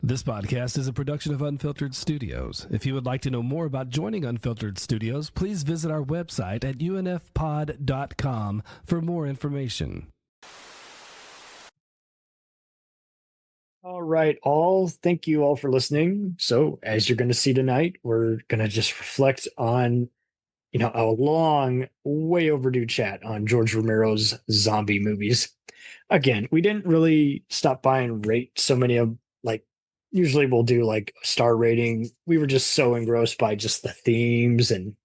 This podcast is a production of Unfiltered Studios. If you would like to know more about joining Unfiltered Studios, please visit our website at unfpod.com for more information. All right, all. Thank you all for listening. So, as you're going to see tonight, we're going to just reflect on, a long, way overdue chat on George Romero's zombie movies. Again, we didn't really stop by and rate so many of, usually we'll do like a star rating. We were just so engrossed by just the themes. And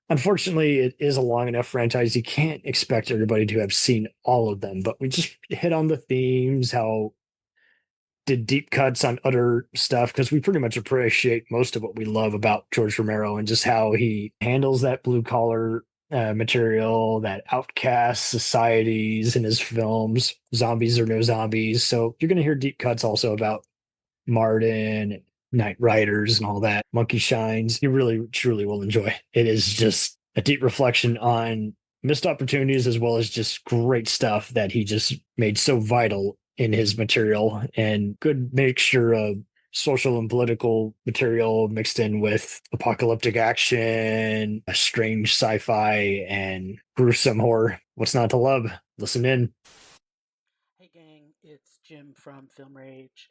unfortunately, it is a long enough franchise. You can't expect everybody to have seen all of them, but we just hit on the themes, how did deep cuts on other stuff, because we pretty much appreciate most of what we love about George Romero and just how he handles that blue collar material, that outcast societies in his films, zombies or no zombies. So you're going to hear deep cuts also about Martin, Knightriders, and all that. Monkey Shines. You really, truly will enjoy. It is just a deep reflection on missed opportunities as well as just great stuff that he just made so vital in his material, and good mixture of social and political material mixed in with apocalyptic action, a strange sci-fi, and gruesome horror. What's not to love? Listen in. Hey gang, it's Jim from Film Rage.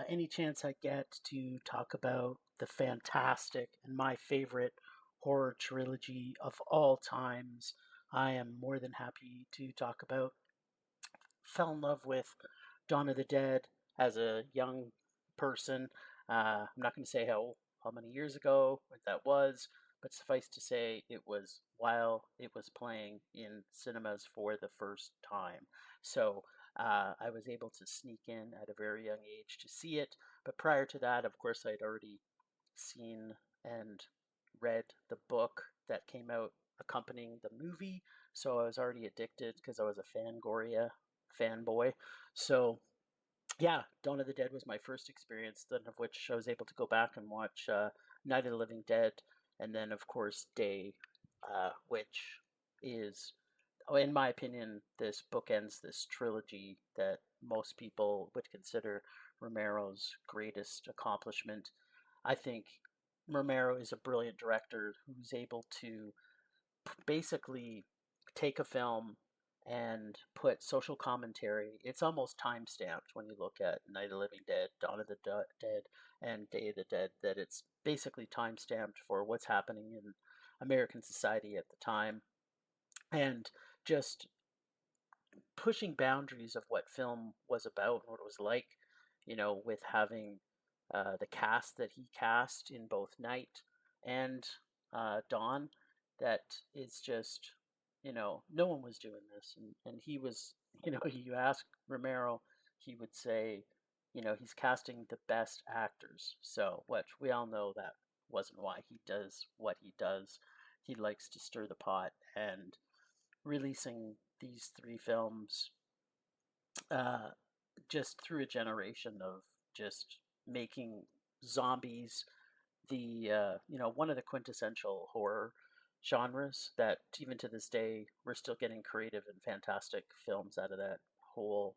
Any chance I get to talk about the fantastic and my favorite horror trilogy of all times, I am more than happy to talk about. Fell in love with Dawn of the Dead as a young person. I'm not going to say how many years ago that was, but suffice to say it was while it was playing in cinemas for the first time. So I was able to sneak in at a very young age to see it. But prior to that, of course, I'd already seen and read the book that came out accompanying the movie. So I was already addicted because I was a Fangoria fanboy. So yeah, Dawn of the Dead was my first experience, then of which I was able to go back and watch Night of the Living Dead, and then of course Day, which is, in my opinion, this bookends this trilogy that most people would consider Romero's greatest accomplishment. I think Romero is a brilliant director who's able to basically take a film and put social commentary. It's almost time stamped when you look at Night of the Living Dead, Dawn of the Dead, and Day of the Dead, that it's basically time stamped for what's happening in American society at the time, and just pushing boundaries of what film was about and what it was like, with having the cast that he cast in both Night and Dawn, that is just, no one was doing this. And he was, you ask Romero, he would say, he's casting the best actors. So, which we all know that wasn't why he does what he does. He likes to stir the pot, and releasing these three films uh, just through a generation of just making zombies the one of the quintessential horror genres, that even to this day we're still getting creative and fantastic films out of that whole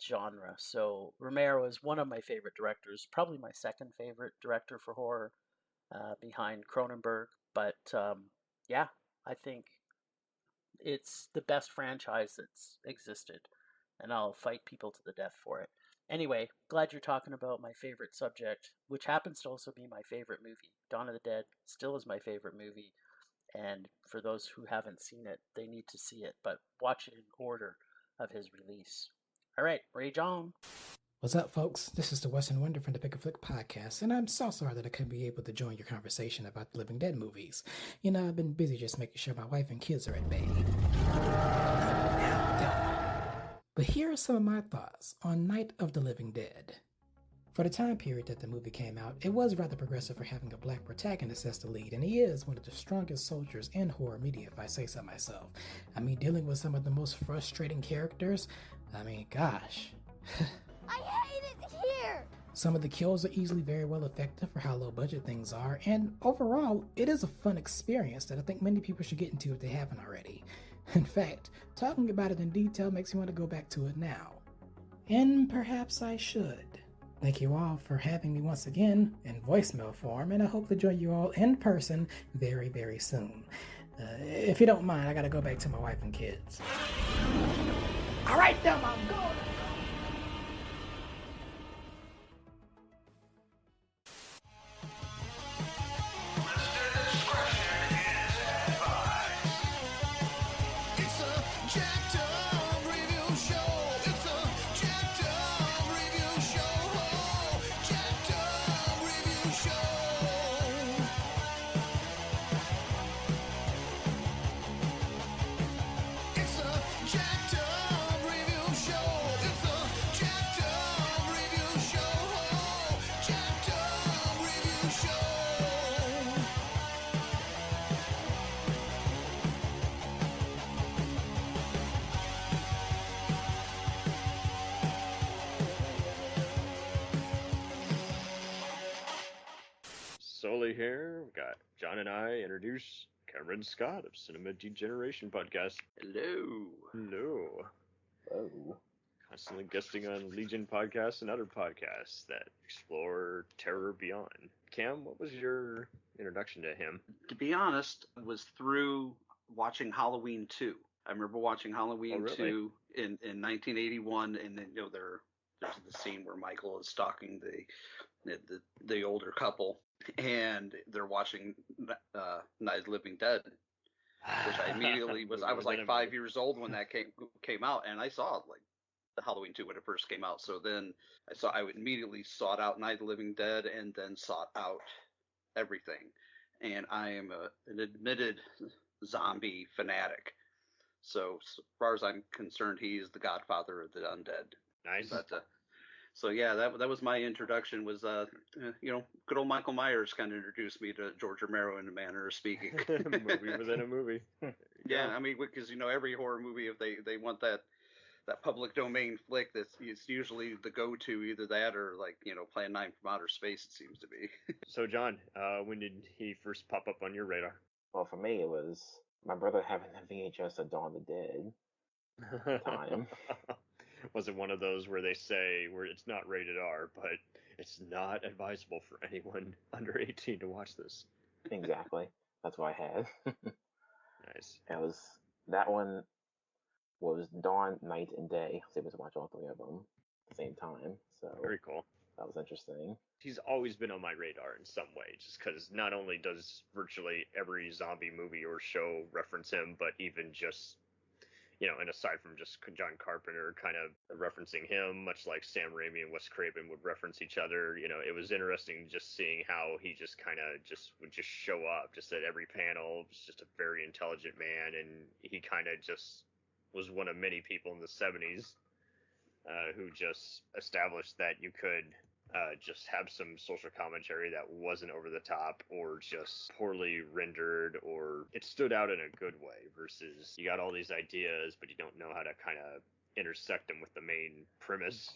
genre. So Romero is one of my favorite directors, probably my second favorite director for horror, behind Cronenberg. But yeah, I think it's the best franchise that's existed, and I'll fight people to the death for it. Anyway, glad you're talking about my favorite subject, which happens to also be my favorite movie. Dawn of the Dead still is my favorite movie, and for those who haven't seen it, they need to see it, but watch it in order of his release. All right, rage on. What's up, folks? This is the Western Wonder from the Pick a Flick podcast, and I'm so sorry that I couldn't be able to join your conversation about the Living Dead movies. I've been busy just making sure my wife and kids are at bay. But here are some of my thoughts on Night of the Living Dead. For the time period that the movie came out, it was rather progressive for having a black protagonist as the lead, and he is one of the strongest soldiers in horror media, if I say so myself. Dealing with some of the most frustrating characters, gosh. I hate it here! Some of the kills are easily very well effective for how low budget things are, and overall, it is a fun experience that I think many people should get into if they haven't already. In fact, talking about it in detail makes me want to go back to it now. And perhaps I should. Thank you all for having me once again in voicemail form, and I hope to join you all in person very, very soon. If you don't mind, I gotta go back to my wife and kids. All right, now I'm going. Solely here, we got John and I introduce Cameron Scott of Cinema Degeneration Podcast. Hello. Hello. Hello. Constantly guesting on Legion podcasts and other podcasts that explore terror beyond. Cam, what was your introduction to him? To be honest, it was through watching Halloween 2. I remember watching Halloween 2 in 1981, and then there's the scene where Michael is stalking the older couple, and they're watching Night of the Living Dead, which I immediately I was like 5 years old when that came out, and I saw like the Halloween 2 when it first came out. So then I immediately sought out Night of the Living Dead, and then sought out everything. And I am an admitted zombie fanatic. So as far as I'm concerned, he is the godfather of the undead. Nice. But so yeah, that was my introduction. Was good old Michael Myers kind of introduced me to George Romero in a manner of speaking. Movie within a movie. Yeah, I mean, because every horror movie, if they want that public domain flick, it's usually the go-to, either that or like Plan 9 from Outer Space. It seems to be. So John, when did he first pop up on your radar? Well, for me, it was my brother having the VHS of Dawn of the Dead time. Was it one of those where they say where it's not rated R, but it's not advisable for anyone under 18 to watch this? Exactly. That's what I had. Nice. That one was dawn, night, and day. I was able to watch all three of them at the same time. So Very cool. That was interesting. He's always been on my radar in some way, just because not only does virtually every zombie movie or show reference him, but even just, and aside from just John Carpenter kind of referencing him, much like Sam Raimi and Wes Craven would reference each other, it was interesting just seeing how he just kind of would just show up just at every panel. He was just a very intelligent man, and he kind of just was one of many people in the 70s who just established that you could just have some social commentary that wasn't over the top or just poorly rendered, or it stood out in a good way, versus you got all these ideas but you don't know how to kind of intersect them with the main premise,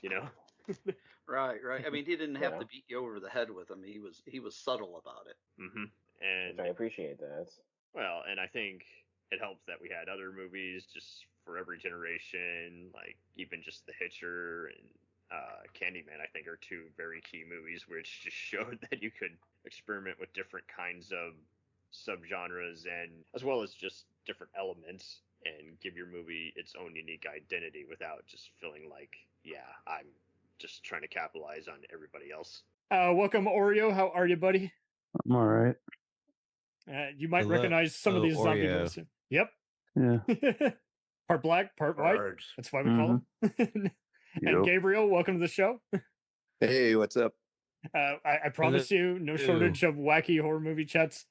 Right. I mean, he didn't have to beat you over the head with them. He was subtle about it. Mm-hmm. And which I appreciate that. Well, and I think it helps that we had other movies just for every generation, like even just The Hitcher and Candyman, I think, are two very key movies which just showed that you could experiment with different kinds of subgenres, and as well as just different elements, and give your movie its own unique identity without just feeling like, I'm just trying to capitalize on everybody else. Welcome, Oreo. How are you, buddy? I'm all right. You might recognize some of these zombie movies. Yep. Yeah. Part black, part white. That's why we call them. And Gabriel, welcome to the show. Hey, what's up? I promise you, no shortage of wacky horror movie chats.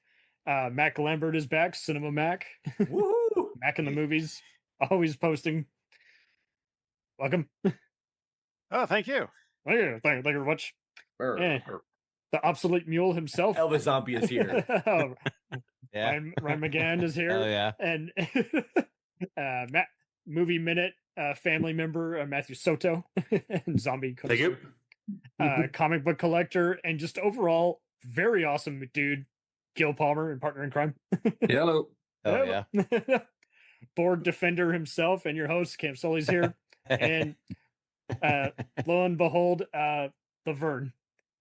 Mack Lambert is back, Cinema Mack. Woo! Mack in the movies, always posting. Welcome. Oh, thank you. Thank you very much. The obsolete mule himself. Elvis Zombie is here. Ryan McGann is here. Oh, yeah. And Movie Minute family member Matthew Soto and zombie Thank you. comic book collector and just overall very awesome dude, Gil Palmer and partner in crime. Hello. Oh, yeah. Board defender himself and your host Cam Sully's here. And lo and behold, the the Vern.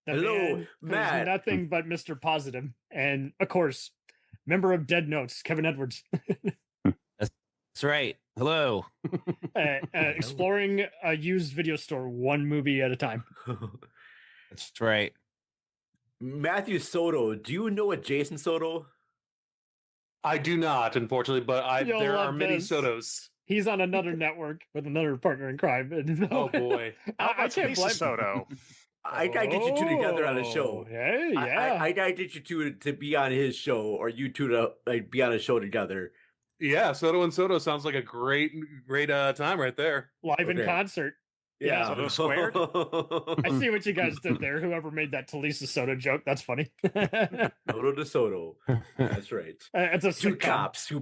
The Hello, man who's Matt. nothing but Mr. Positive. And of course, member of Deadnotes, Kevin Edwards. That's right. Hello. Exploring a used video store one movie at a time. That's right. Matthew Soto. Do you know a Jason Soto? I do not, unfortunately, but You'll there love are many this. Sotos. He's on another network with another partner in crime. And Oh boy. I can't blame Soto. I gotta get you two together on a show. Hey, yeah. I gotta get you two to be on his show, or you two to be on a show together. Yeah, Soto and Soto sounds like a great time right there. Live in concert. Yeah. Soto squared. I see what you guys did there. Whoever made that Talisa Soto joke, that's funny. Soto to Soto. That's right. It's a two sitcom. cops who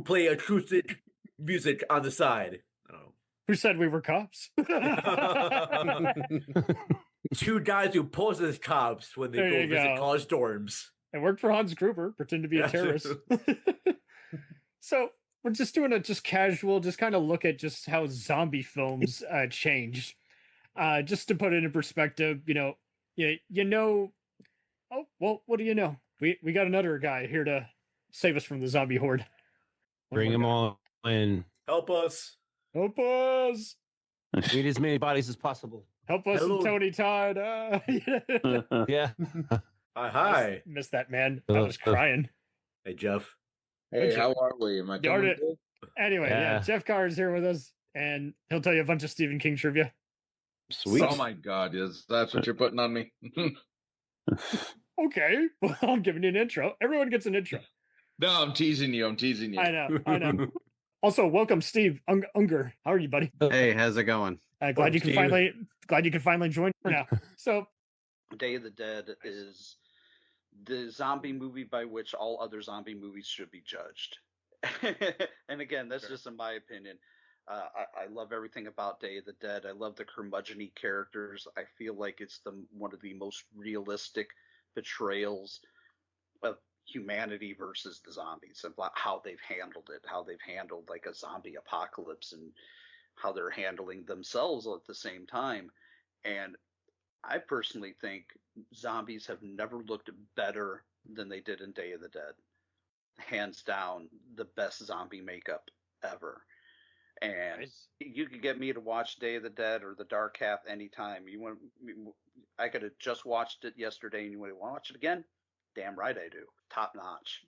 play acoustic music on the side. Oh. Who said we were cops? Two guys who pose as cops when they go visit college dorms. I worked for Hans Gruber, pretend to be a terrorist. So we're just doing a casual, just kind of look at just how zombie films changed. Just to put it in perspective, oh, well, what do you know? We got another guy here to save us from the zombie horde. Bring them all in. Help us. Help us. Need as many bodies as possible. Help us and Tony Todd. Yeah. Hi. Missed that, man. I was crying. Hey, Jeff. Hey, how are we? Am I coming good? Anyway, yeah, Jeff Carr is here with us, and he'll tell you a bunch of Stephen King trivia. Sweet. Oh my God, that's what you're putting on me. Okay, well, I'm giving you an intro. Everyone gets an intro. No, I'm teasing you. I know. Also, welcome, Steve Unger. How are you, buddy? Hey, how's it going? Glad you can finally join now. So, Day of the Dead is the zombie movie by which all other zombie movies should be judged. And again, that's just in my opinion. I love everything about Day of the Dead. I love the curmudgeon-y characters. I feel like it's one of the most realistic portrayals of humanity versus the zombies, and how they've handled it, how they've handled like a zombie apocalypse, and how they're handling themselves at the same time. And I personally think zombies have never looked better than they did in Day of the Dead. Hands down, the best zombie makeup ever. And you could get me to watch Day of the Dead or The Dark Half anytime. I could have just watched it yesterday, and you want to watch it again? Damn right I do. Top notch.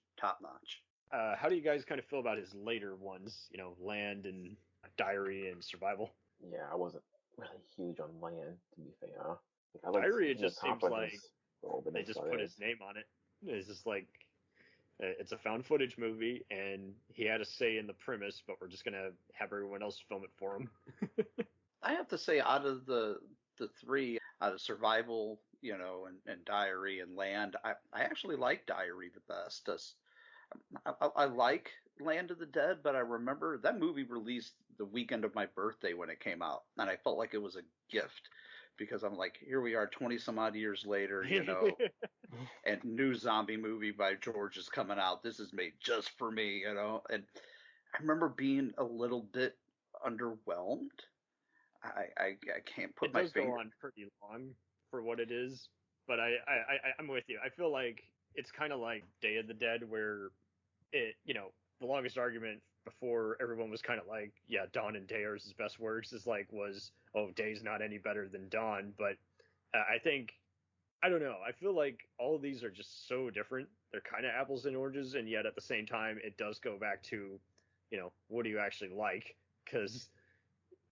How do you guys kind of feel about his later ones? Land and Diary and Survival. Yeah, I wasn't really huge on Land, to be fair. Diary, it just seems like they just put his name on it. It's just like it's a found footage movie, and he had a say in the premise, but we're just gonna have everyone else film it for him. I have to say, out of the three, out of Survival, and Diary and Land, I actually like Diary the best. I like Land of the Dead, but I remember that movie released the weekend of my birthday when it came out, and I felt like it was a gift, because I'm like, here we are 20 some odd years later, and new zombie movie by George is coming out. This is made just for me, and I remember being a little bit underwhelmed. I can't put my finger. It does go on pretty long for what it is, but I'm with you. I feel like it's kind of like Day of the Dead, where it, the longest argument before everyone was kind of like, yeah, Dawn and Day are his best works, was, oh, Day's not any better than Dawn. But I don't know. I feel like all of these are just so different. They're kind of apples and oranges, and yet at the same time, it does go back to, what do you actually like? Because,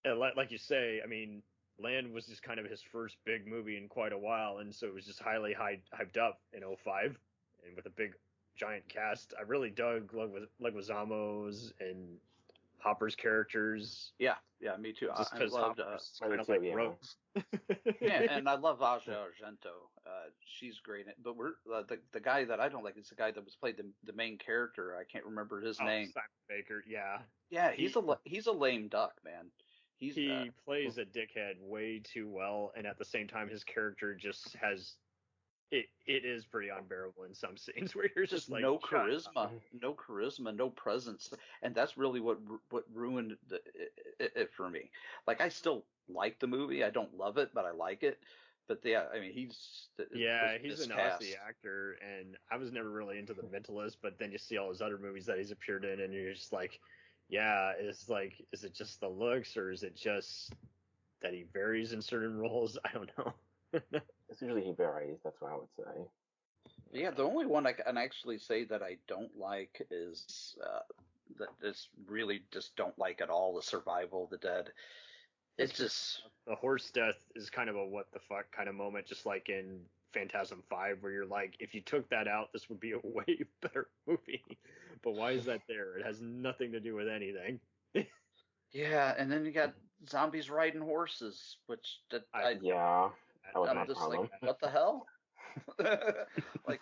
like you say, I mean, Land was just kind of his first big movie in quite a while, and so it was just highly hyped up in 2005, and with a big giant cast. I really dug Leguizamo's and Hopper's characters. Yeah, me too. Just I because loved Hopper's kind of like Rose. Yeah, and I love Asia Argento. She's great. But we're the guy that I don't like is the guy that was played the main character. I can't remember his name. Simon Baker. Yeah. Yeah, he's a lame duck, man. He plays a dickhead way too well, and at the same time, his character just has it is pretty unbearable in some scenes where you're just like, no "Shut up." charisma, no presence, and that's really what ruined it for me. Like, I still like the movie. I don't love it, but I like it. But yeah, I mean, he's an Aussie actor, and I was never really into The Mentalist, but then you see all his other movies that he's appeared in, and you're just like, yeah, it's like, is it just the looks, or is it just that he varies in certain roles? I don't know. It's usually he varies. That's what I would say. Yeah, the only one I can actually say that I don't like is that this really just don't like at all, the Survival of the Dead. It's just the horse death is kind of a what the fuck kind of moment, just like in Phantasm 5, where you're like, if you took that out, this would be a way better movie. But why is that there? It has nothing to do with anything. Yeah, and then you got zombies riding horses, which that was I'm just like, what the hell? Like,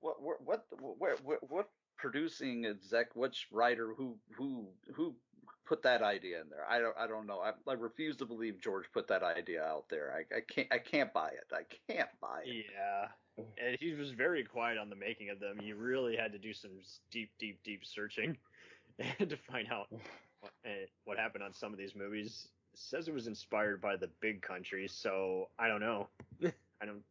what producing exec, which writer, who put that idea in there? I don't know. I refuse to believe George put that idea out there. I can't buy it. I can't buy it. Yeah, and he was very quiet on the making of them. You really had to do some deep searching to find out what happened on some of these movies. It says it was inspired by The Big Country, so I don't know. I don't.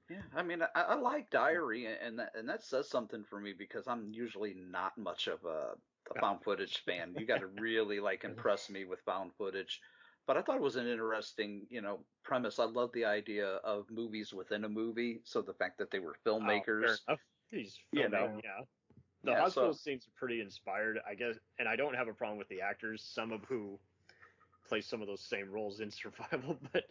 Yeah, I mean, I like Diary, and that says something for me, because I'm usually not much of a found footage fan. You got to really impress me with found footage. But I thought it was an interesting, premise. I love the idea of movies within a movie. So the fact that they were filmmakers. Fair enough. He's filming, The hospital scenes are pretty inspired, I guess, and I don't have a problem with the actors, some of who play some of those same roles in Survival, but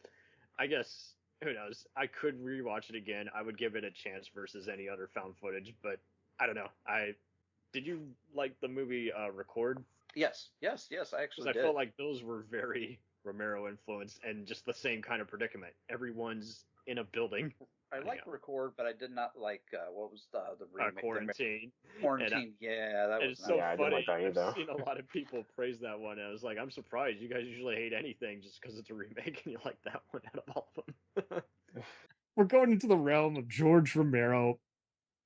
I guess, who knows? I could rewatch it again. I would give it a chance versus any other found footage, but I don't know. Did you like the movie Record? Yes, I actually did. I felt like those were very Romero influenced and just the same kind of predicament. Everyone's in a building. I like Record, but I did not like what was the remake? Quarantine. Quarantine, that was so I funny. Like that either. I've seen a lot of people praise that one, and I was like, I'm surprised. You guys usually hate anything just because it's a remake, and you like that one out of all of them. We're going into the realm of George Romero,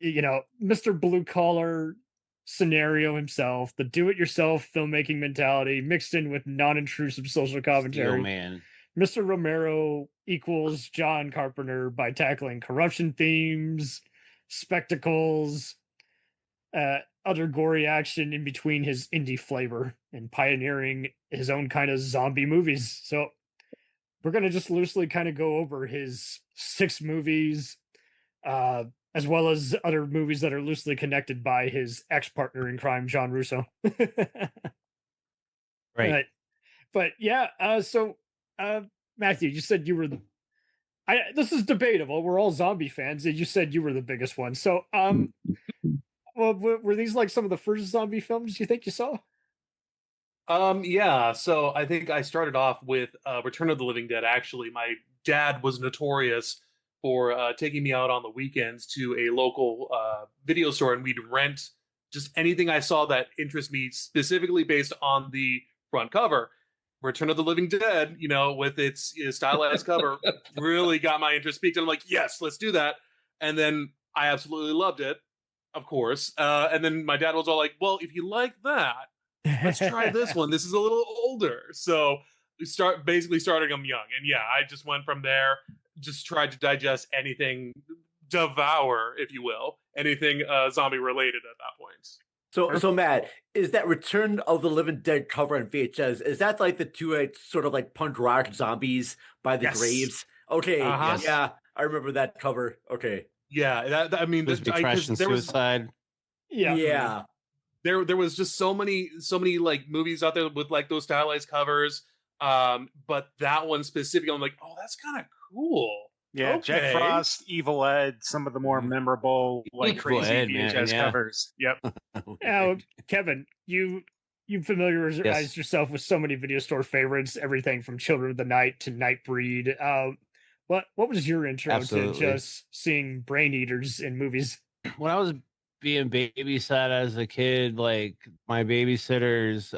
Mr. Blue Collar scenario himself, the do-it-yourself filmmaking mentality mixed in with non-intrusive social commentary. Man. Mr. Romero equals John Carpenter by tackling corruption themes, spectacles, other gory action in between his indie flavor, and pioneering his own kind of zombie movies. So we're going to just loosely kind of go over his 6 movies, as well as other movies that are loosely connected by his ex-partner in crime, John Russo. Right. But yeah, so Matthew, you said you were this is debatable. We're all zombie fans, and you said you were the biggest one. So well, were these like some of the first zombie films you think you saw? Yeah, so I think I started off with Return of the Living Dead. Actually, my dad was notorious for taking me out on the weekends to a local video store, and we'd rent just anything I saw that interested me, specifically based on the front cover. Return of the Living Dead, with its stylized cover, really got my interest peaked. And I'm like, yes, let's do that. And then I absolutely loved it, of course. And then my dad was all like, well, if you like that, let's try this one. This is a little older. So we basically starting them young. And yeah, I just went from there, just tried to digest anything, devour, if you will, anything zombie related at that point. So Matt, is that Return of the Living Dead cover on VHS? Is that like the two sort of like punk rock zombies by the graves? Okay, yeah, I remember that cover. Okay, yeah, I mean, Depression, Suicide. Yeah. There was just so many like movies out there with like those stylized covers. But that one specifically, I'm like, oh, that's kind of cool. Yeah, okay. Jack Frost, Evil Ed, some of the more memorable, like crazy VHS covers. Yep. Now, Kevin, you familiarize yourself with so many video store favorites, everything from Children of the Night to Nightbreed. What was your intro to just seeing brain eaters in movies? When I was being babysat as a kid, like my babysitter's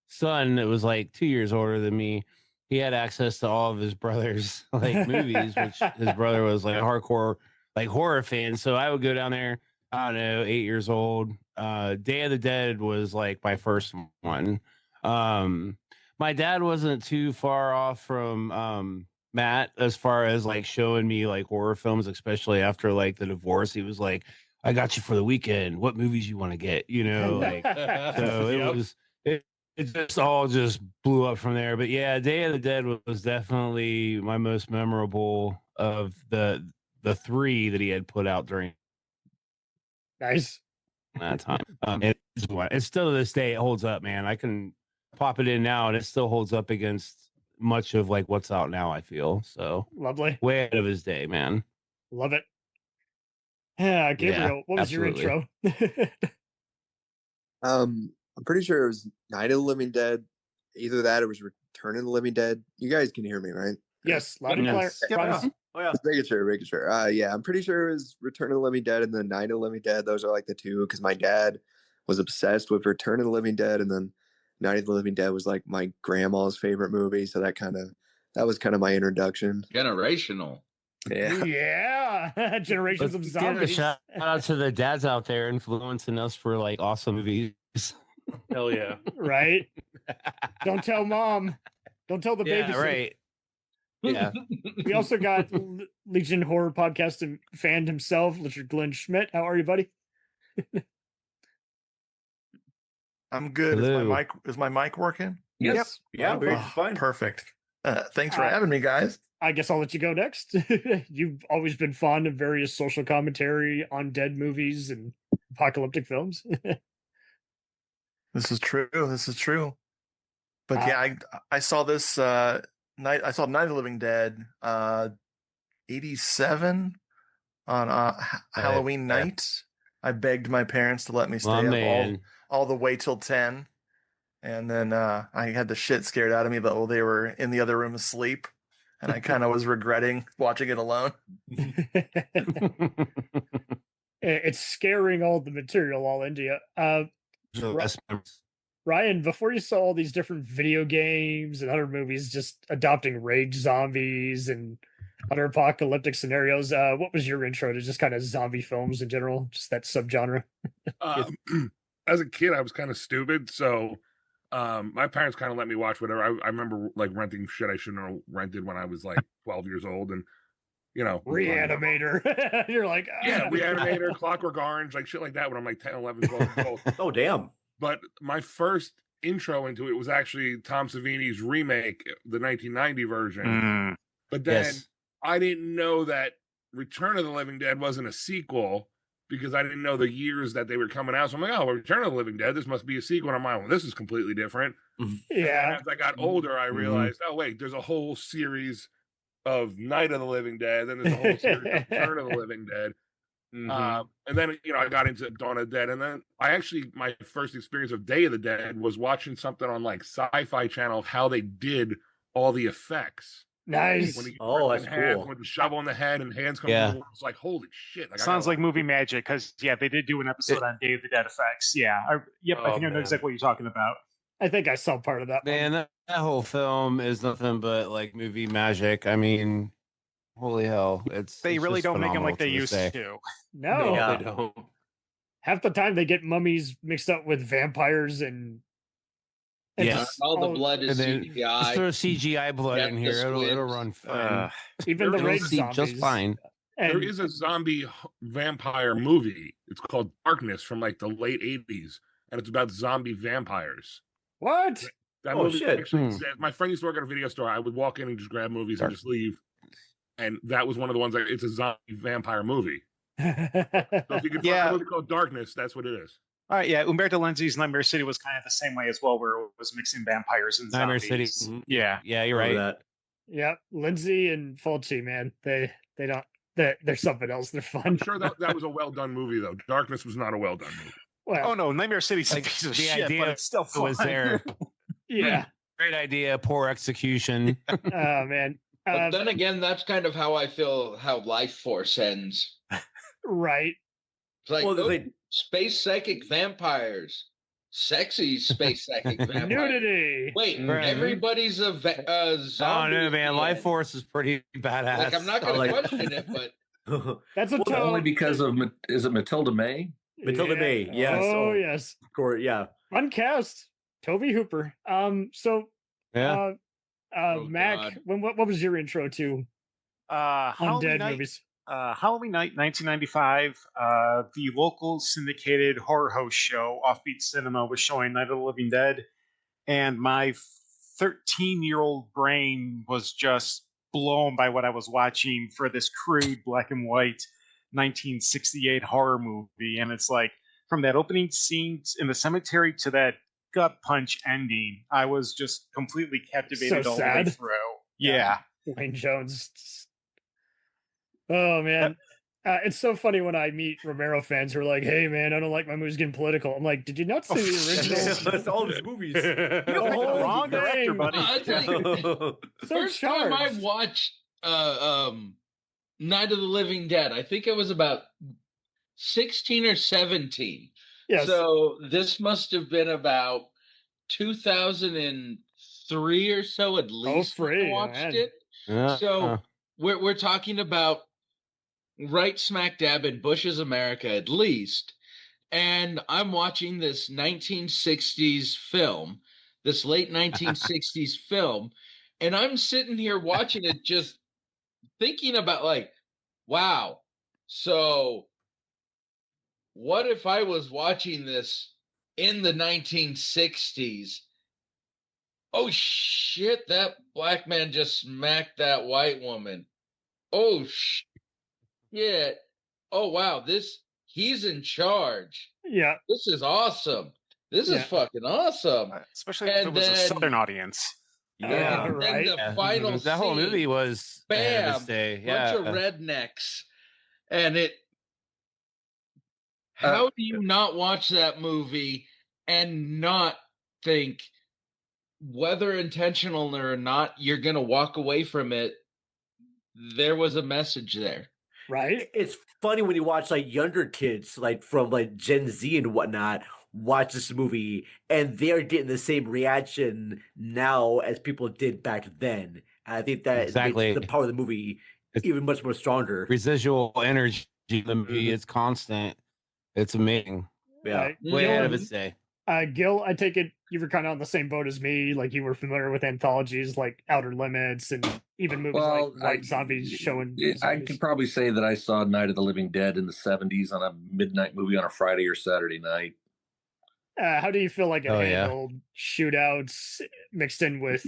son, it was like 2 years older than me. he had access to all of his brother's like movies, which his brother was like a hardcore like horror fan. So I would go down there. I don't know, 8 years old. Day of the Dead was like my first one. My dad wasn't too far off from Matt as far as like showing me like horror films, especially after like the divorce. He was like, I got you for the weekend. What movies you want to get? You know, like so it just all just blew up from there. But yeah, Day of the Dead was definitely my most memorable of the three that he had put out during Nice. that time. It's still to this day, it holds up, man. I can pop it in now and it still holds up against much of like what's out now, I feel. So lovely. Way ahead of his day, man. Love it. Yeah, Gabriel, Yeah, what was absolutely. your intro? I'm pretty sure it was Night of the Living Dead. Either that or it was Return of the Living Dead. You guys can hear me, right? Yes, loud and clear. Promise. Oh yeah. Just making sure. Yeah, I'm pretty sure it was Return of the Living Dead and then Night of the Living Dead. Those are like the two because my dad was obsessed with Return of the Living Dead, and then Night of the Living Dead was like my grandma's favorite movie. So that was kind of my introduction. Generational. Yeah. Yeah. Generations of Let's give a zombies. shout out to the dads out there influencing us for like awesome movies. Hell yeah. Right? Don't tell mom. Don't tell the Yeah, babysitter. right. Yeah. We also got Legion Horror Podcast and fan himself, Richard Glenn Schmidt. How are you, buddy? I'm good. Hello. Is my mic working? Yes. Yeah, fine. Perfect. Thanks for having me, guys. I guess I'll let you go next. You've always been fond of various social commentary on dead movies and apocalyptic films. This is true. But yeah, I saw this Night of the Living Dead 87 on Halloween night. I begged my parents to let me stay up all the way till 10. And then I had the shit scared out of me that they were in the other room asleep. And I kind of was regretting watching it alone. It's scaring all the material all into you. Ryan, before you saw all these different video games and other movies just adopting rage zombies and other apocalyptic scenarios, what was your intro to just kind of zombie films in general, just that subgenre? As a kid, I was kind of stupid, so my parents kind of let me watch whatever. I remember like renting shit I shouldn't have rented when I was like 12 years old, and you know, Reanimator. You're like, yeah, Reanimator, Clockwork Orange, like shit like that when I'm like 10, 11, 12 years old. Oh, damn. But my first intro into it was actually Tom Savini's remake, the 1990 version. But then I didn't know that Return of the Living Dead wasn't a sequel because I didn't know the years that they were coming out. So I'm like, oh, Return of the Living Dead, this must be a sequel. And I'm like, well, this is completely different. Yeah. And as I got older, I realized, oh, wait, there's a whole series of Night of the Living Dead. Then there's a whole series of Return of the Living Dead. And then, you know, I got into Dawn of the Dead. And then my first experience of Day of the Dead was watching something on like Sci-Fi Channel of how they did all the effects. Nice. When he that's cool. with the shovel in the head and hands come through, it's like, holy shit. Like, Sounds like movie magic because, yeah, they did do an episode on Day of the Dead effects. Yeah. I think I know exactly what you're talking about. I think I saw part of that. Man, that whole film is nothing but like movie magic. I mean, holy hell. They really don't make them like they used to. No, they don't. Half the time they get mummies mixed up with vampires and all the blood is CGI. Just throw CGI blood in here. It'll run fine. Even the rage zombies. Just fine. There is a zombie vampire movie. It's called Darkness from like the late 80s. And it's about zombie vampires. What? That Oh, movie shit. actually my friend used to work at a video store. I would walk in and just grab movies and just leave. And that was one of the ones it's a zombie vampire movie. So if you could find a movie called Darkness, that's what it is. All right, yeah. Umberto Lenzi's Nightmare City was kind of the same way as well, where it was mixing vampires and Nightmare zombies. City. Yeah. Yeah, you're right. Yeah, Lindsay and Fulci, man, they don't. They're something else. They're fun. I'm sure that was a well done movie though. Darkness was not a well done movie. Well, oh no, Nightmare City's a piece of the shit, idea but it's still fun. was there. Yeah. Great idea, poor execution. Oh man. But then again, that's kind of how I feel how Life Force ends. Right. It's like space psychic vampires. sexy space psychic vampire. Nudity. Wait, Right. everybody's a zombie. Oh no, man! at the Life end. Force is pretty badass. Like, I'm not going to question it, but That's a only because of is it Matilda May? Matilda May, yes. Oh, yes. Of course, yeah. Fun cast. Toby Hooper. Yeah. Mac, God. what was your intro to undead movies? Halloween night, 1995. The local syndicated horror host show, Offbeat Cinema, was showing Night of the Living Dead, and my 13-year-old brain was just blown by what I was watching for this crude black and white 1968 horror movie. And it's like, from that opening scene in the cemetery to that gut punch ending, I was just completely captivated So all the way sad. through. Yeah. Wayne Jones. Oh man, it's so funny when I meet Romero fans who are like, "Hey man, I don't like my movies getting political." I'm like, "Did you not see the original?" That's all his movies. You're the wrong director, buddy. First time I watched Night of the Living Dead, I think I was about 16 or 17. Yes. So this must have been about 2003 or so at least. When I watched it. So we're talking about right smack dab in Bush's America at least. And I'm watching this 1960s film, this late 1960s film, and I'm sitting here watching it just thinking about like, wow, so what if I was watching this in the 1960s? Oh shit, that black man just smacked that white woman. Oh shit. Oh wow, he's in charge. Yeah. This is awesome. This is fucking awesome. Especially if it was a Southern audience. Yeah, and then the final that whole movie was ahead of bam, its day. Yeah. bunch of rednecks. And how do you not watch that movie and not think, whether intentional or not, you're going to walk away from it? There was a message there. Right? It's funny when you watch like younger kids, like from like Gen Z and whatnot, watch this movie and they're getting the same reaction now as people did back then. And I think that Exactly. makes the power of the movie even much more stronger. Residual energy in the movie is constant. It's amazing. Yeah. Way ahead of its day. Gil, I take it you were kind of on the same boat as me. Like you were familiar with anthologies like Outer Limits and even movies like White Zombies showing. I could probably say that I saw Night of the Living Dead in the 70s on a midnight movie on a Friday or Saturday night. How do you feel like it handled shootouts mixed in with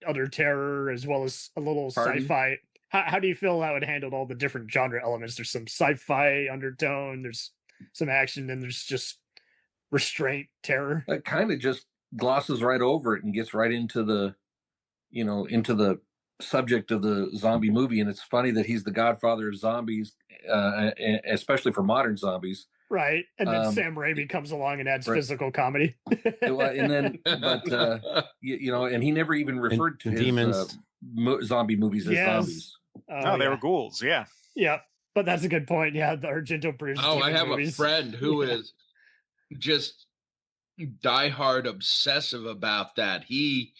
other terror as well as a little sci-fi? How do you feel how it handled all the different genre elements? There's some sci-fi undertone, there's some action, and there's just restraint terror. It kind of just glosses right over it and gets right into the subject of the zombie movie. And it's funny that he's the godfather of zombies, especially for modern zombies. Right. And then Sam Raimi comes along and adds physical comedy. And then, and he never even referred to his demons. Zombie movies as zombies. They were ghouls. Yeah. Yeah. But that's a good point. Yeah. The Argento produced. Oh, I have a friend who is just diehard obsessive about that. He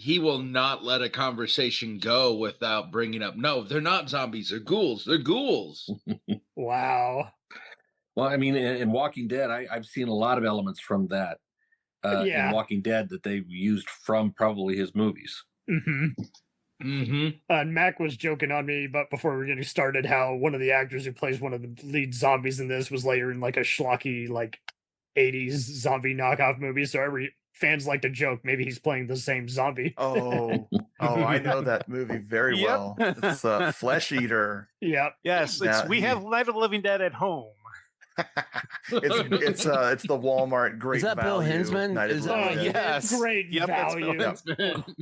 will not let a conversation go without bringing up, no, they're not zombies, they're ghouls. They're ghouls. Wow. Well, I mean, in Walking Dead, I've seen a lot of elements from that in Walking Dead that they've used from probably his movies. Mm-hmm. Mm-hmm. And Mack was joking on me, but before we were getting started, how one of the actors who plays one of the lead zombies in this was later in like a schlocky, like 80s zombie knockoff movie. So every fans like to joke, maybe he's playing the same zombie. Oh, I know that movie very well. It's Flesh Eater. Yep. Yes, we have Night of the Living Dead at home. it's the Walmart great. Is that value. Bill Hinsman? Yes, great value.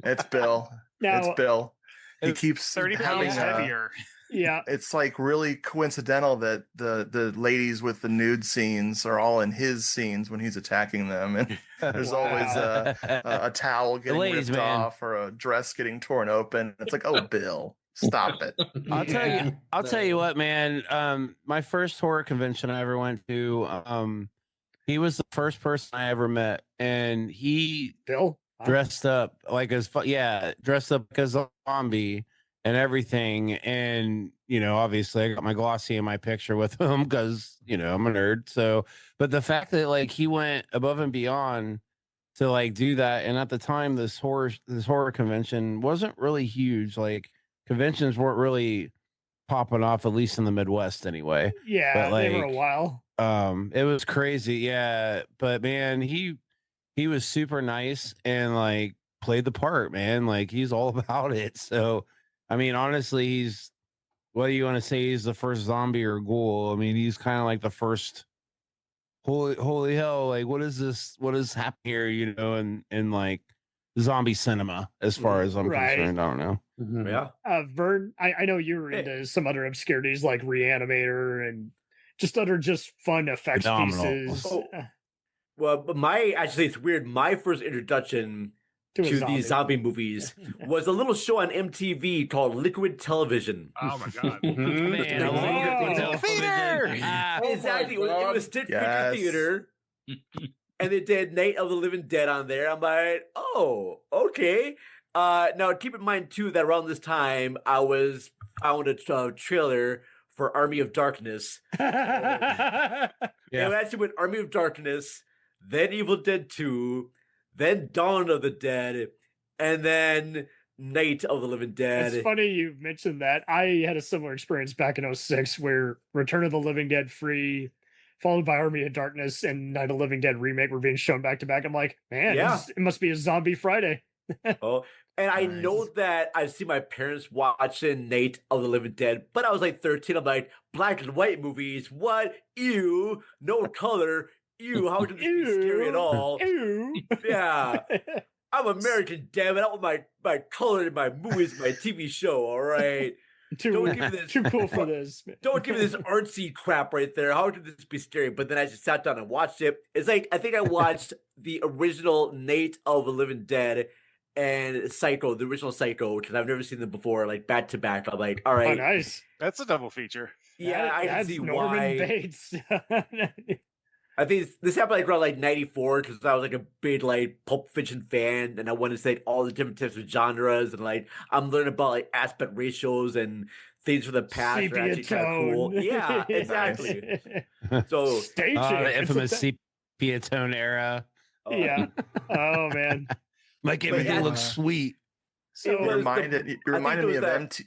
It's Bill. Now, it's Bill. He keeps 30 pounds heavier. Yeah, it's like really coincidental that the ladies with the nude scenes are all in his scenes when he's attacking them, and there's always a towel getting ripped off or a dress getting torn open. It's like, oh, Bill, stop it. I'll tell you what, man. My first horror convention I ever went to, He was the first person I ever met, and he Bill dressed up like dressed up as a zombie and everything. And obviously, I got my glossy in my picture with him because I'm a nerd. So, but the fact that like he went above and beyond to like do that, and at the time, this horror convention wasn't really huge. Like conventions weren't really popping off, at least in the Midwest, anyway. Yeah, but like, they were a while. It was crazy, yeah. But man, he was super nice and like played the part, man. Like he's all about it. So, I mean, honestly, he's whether you want to say he's the first zombie or ghoul. I mean, he's kind of like the first. Holy hell! Like, what is this? What is happening here? In like zombie cinema, as far as I'm concerned. I don't know. Mm-hmm. Yeah. Vern, I know you were into some other obscurities like Reanimator and just other fun effects pieces. Well, it's weird. My first introduction to these zombie movies was a little show on MTV called Liquid Television. Oh my god! Exactly. It was Stick Figure Theater. And they did Night of the Living Dead on there. I'm like, oh, okay. Now keep in mind too that around this time I found a trailer for Army of Darkness. It actually went Army of Darkness, then Evil Dead 2, then Dawn of the Dead, and then Night of the Living Dead. It's funny you mentioned that. I had a similar experience back in 2006 where Return of the Living Dead Free, followed by Army of Darkness and Night of the Living Dead remake were being shown back to back. I'm like, man, it must be a Zombie Friday. And I know that I've seen my parents watching Night of the Living Dead, but I was like 13. I'm like, black and white movies, what? Ew, no color. Ew, how could this be scary at all? Ew. Yeah. I'm American, damn it. I want my color in my movies, my TV show, all right? Don't give me this. Too cool for this. Don't give me this artsy crap right there. How could this be scary? But then I just sat down and watched it. It's like, I think I watched the original Night of the Living Dead and Psycho, the original Psycho, because I've never seen them before, like back to back. I'm like, all right. Oh, nice. That's a double feature. Yeah, I can see Norman why. Bates. I think this happened like around like 94 because I was like a big like Pulp Fiction fan and I wanted to say like, all the different types of genres and like I'm learning about like aspect ratios and things from the past are actually kind of cool. Yeah, exactly. So the infamous sepia tone era. Yeah. Oh man. Like everything looks sweet. So you reminded me of MTV.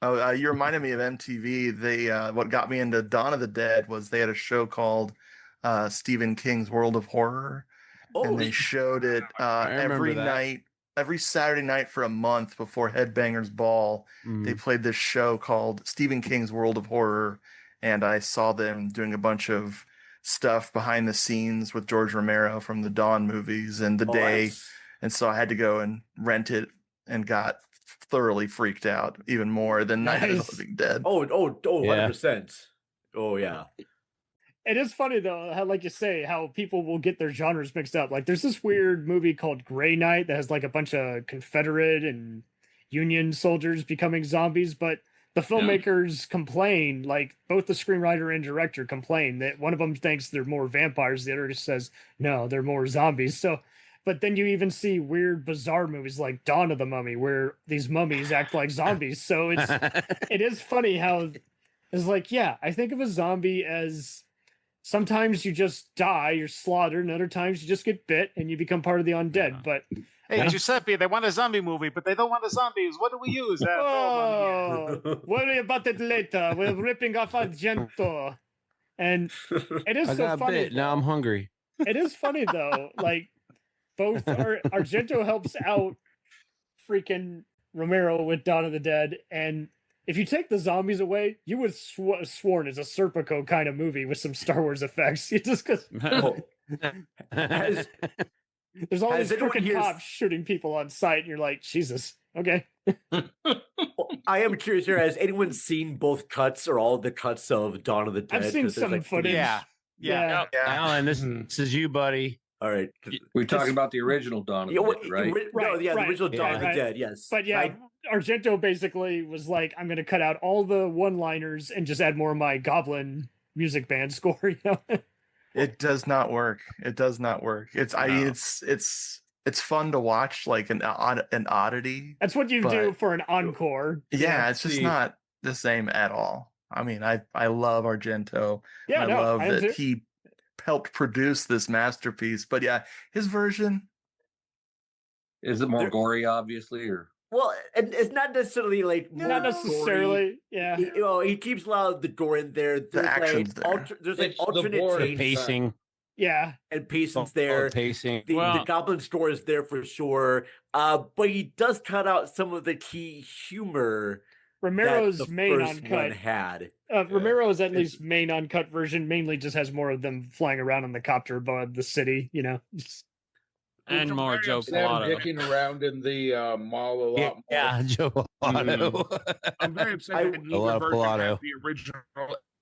Oh, you reminded me of MTV. They what got me into Dawn of the Dead was they had a show called Stephen King's World of Horror, and they showed it every night, every Saturday night for a month before Headbangers Ball. They played this show called Stephen King's World of Horror, and I saw them doing a bunch of stuff behind the scenes with George Romero from the Dawn movies and The Day, and so I had to go and rent it and got thoroughly freaked out even more than Night of the Living Dead. 100%. Oh yeah. It is funny though, how like you say, how people will get their genres mixed up. Like there's this weird movie called Grey Knight that has like a bunch of Confederate and Union soldiers becoming zombies, but the filmmakers complain, like both the screenwriter and director complain that one of them thinks they're more vampires, the other just says, no, they're more zombies. So, but then you even see weird, bizarre movies like Dawn of the Mummy, where these mummies act like zombies. So it is funny how it's like, yeah, I think of a zombie as sometimes you just die, you're slaughtered, and other times you just get bit and you become part of the undead. But hey, Giuseppe, they want a zombie movie, but they don't want the zombies. What do we use? Worry about it later. We're ripping off Argento. And it is so funny. Now I'm hungry. It is funny though. Like both Argento helps out freaking Romero with Dawn of the Dead, and if you take the zombies away, you would sworn it's a Serpico kind of movie with some Star Wars effects. You just because there's all these crooked cops shooting people on sight, and you're like, Jesus, okay. I am curious here. Has anyone seen both cuts or all the cuts of Dawn of the Dead? I've seen some footage. Yeah. Alan, this is you, buddy. All right. We're talking about the original Dawn of the Dead, right? The original Dawn of the Dead, yes. But Argento basically was like, I'm going to cut out all the one-liners and just add more of my Goblin music band score, you know? It does not work. It does not work. It's fun to watch, like an oddity. That's what you do for an encore. Yeah, it's just not the same at all. I mean, I love Argento. Yeah, and I love I am that too. he helped produce this masterpiece. But yeah, his version. Is it more gory, obviously, or? Well, and it's not necessarily like not necessarily. Yeah, he keeps a lot of the gore in there. There's action's like there. There's like It's the alternate board. takes. Pacing. Yeah, and pacing's there. Pacing. The Goblin Store is there for sure. But he does cut out some of the key humor. Romero's that the main first uncut one had. Romero's at least main uncut version mainly just has more of them flying around in the copter above the city. And more Joe Them Pilato. dicking around in the mall a lot more. Yeah, Joe Pilato. I'm very upset that neither version had the original.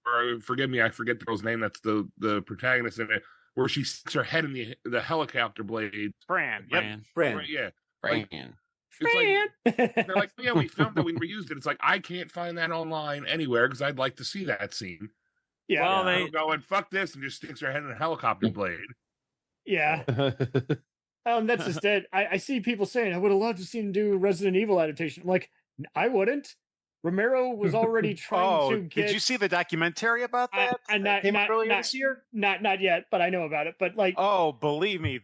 Or forgive me, I forget the girl's name. That's the protagonist in it, where she sticks her head in the helicopter blade. Fran. Yep. Fran. Right, yeah. Fran. It's like they're like, yeah, we filmed it, we reused it. It's like I can't find that online anywhere because I'd like to see that scene. Yeah, well, they go and fuck this and just sticks her head in a helicopter blade. Yeah. That's just it. I see people saying I would have loved to see him do Resident Evil adaptation. Like, I wouldn't. Romero was already trying to get. Did you see the documentary about that? Not earlier this year? Not yet, but I know about it. But like, oh, believe me,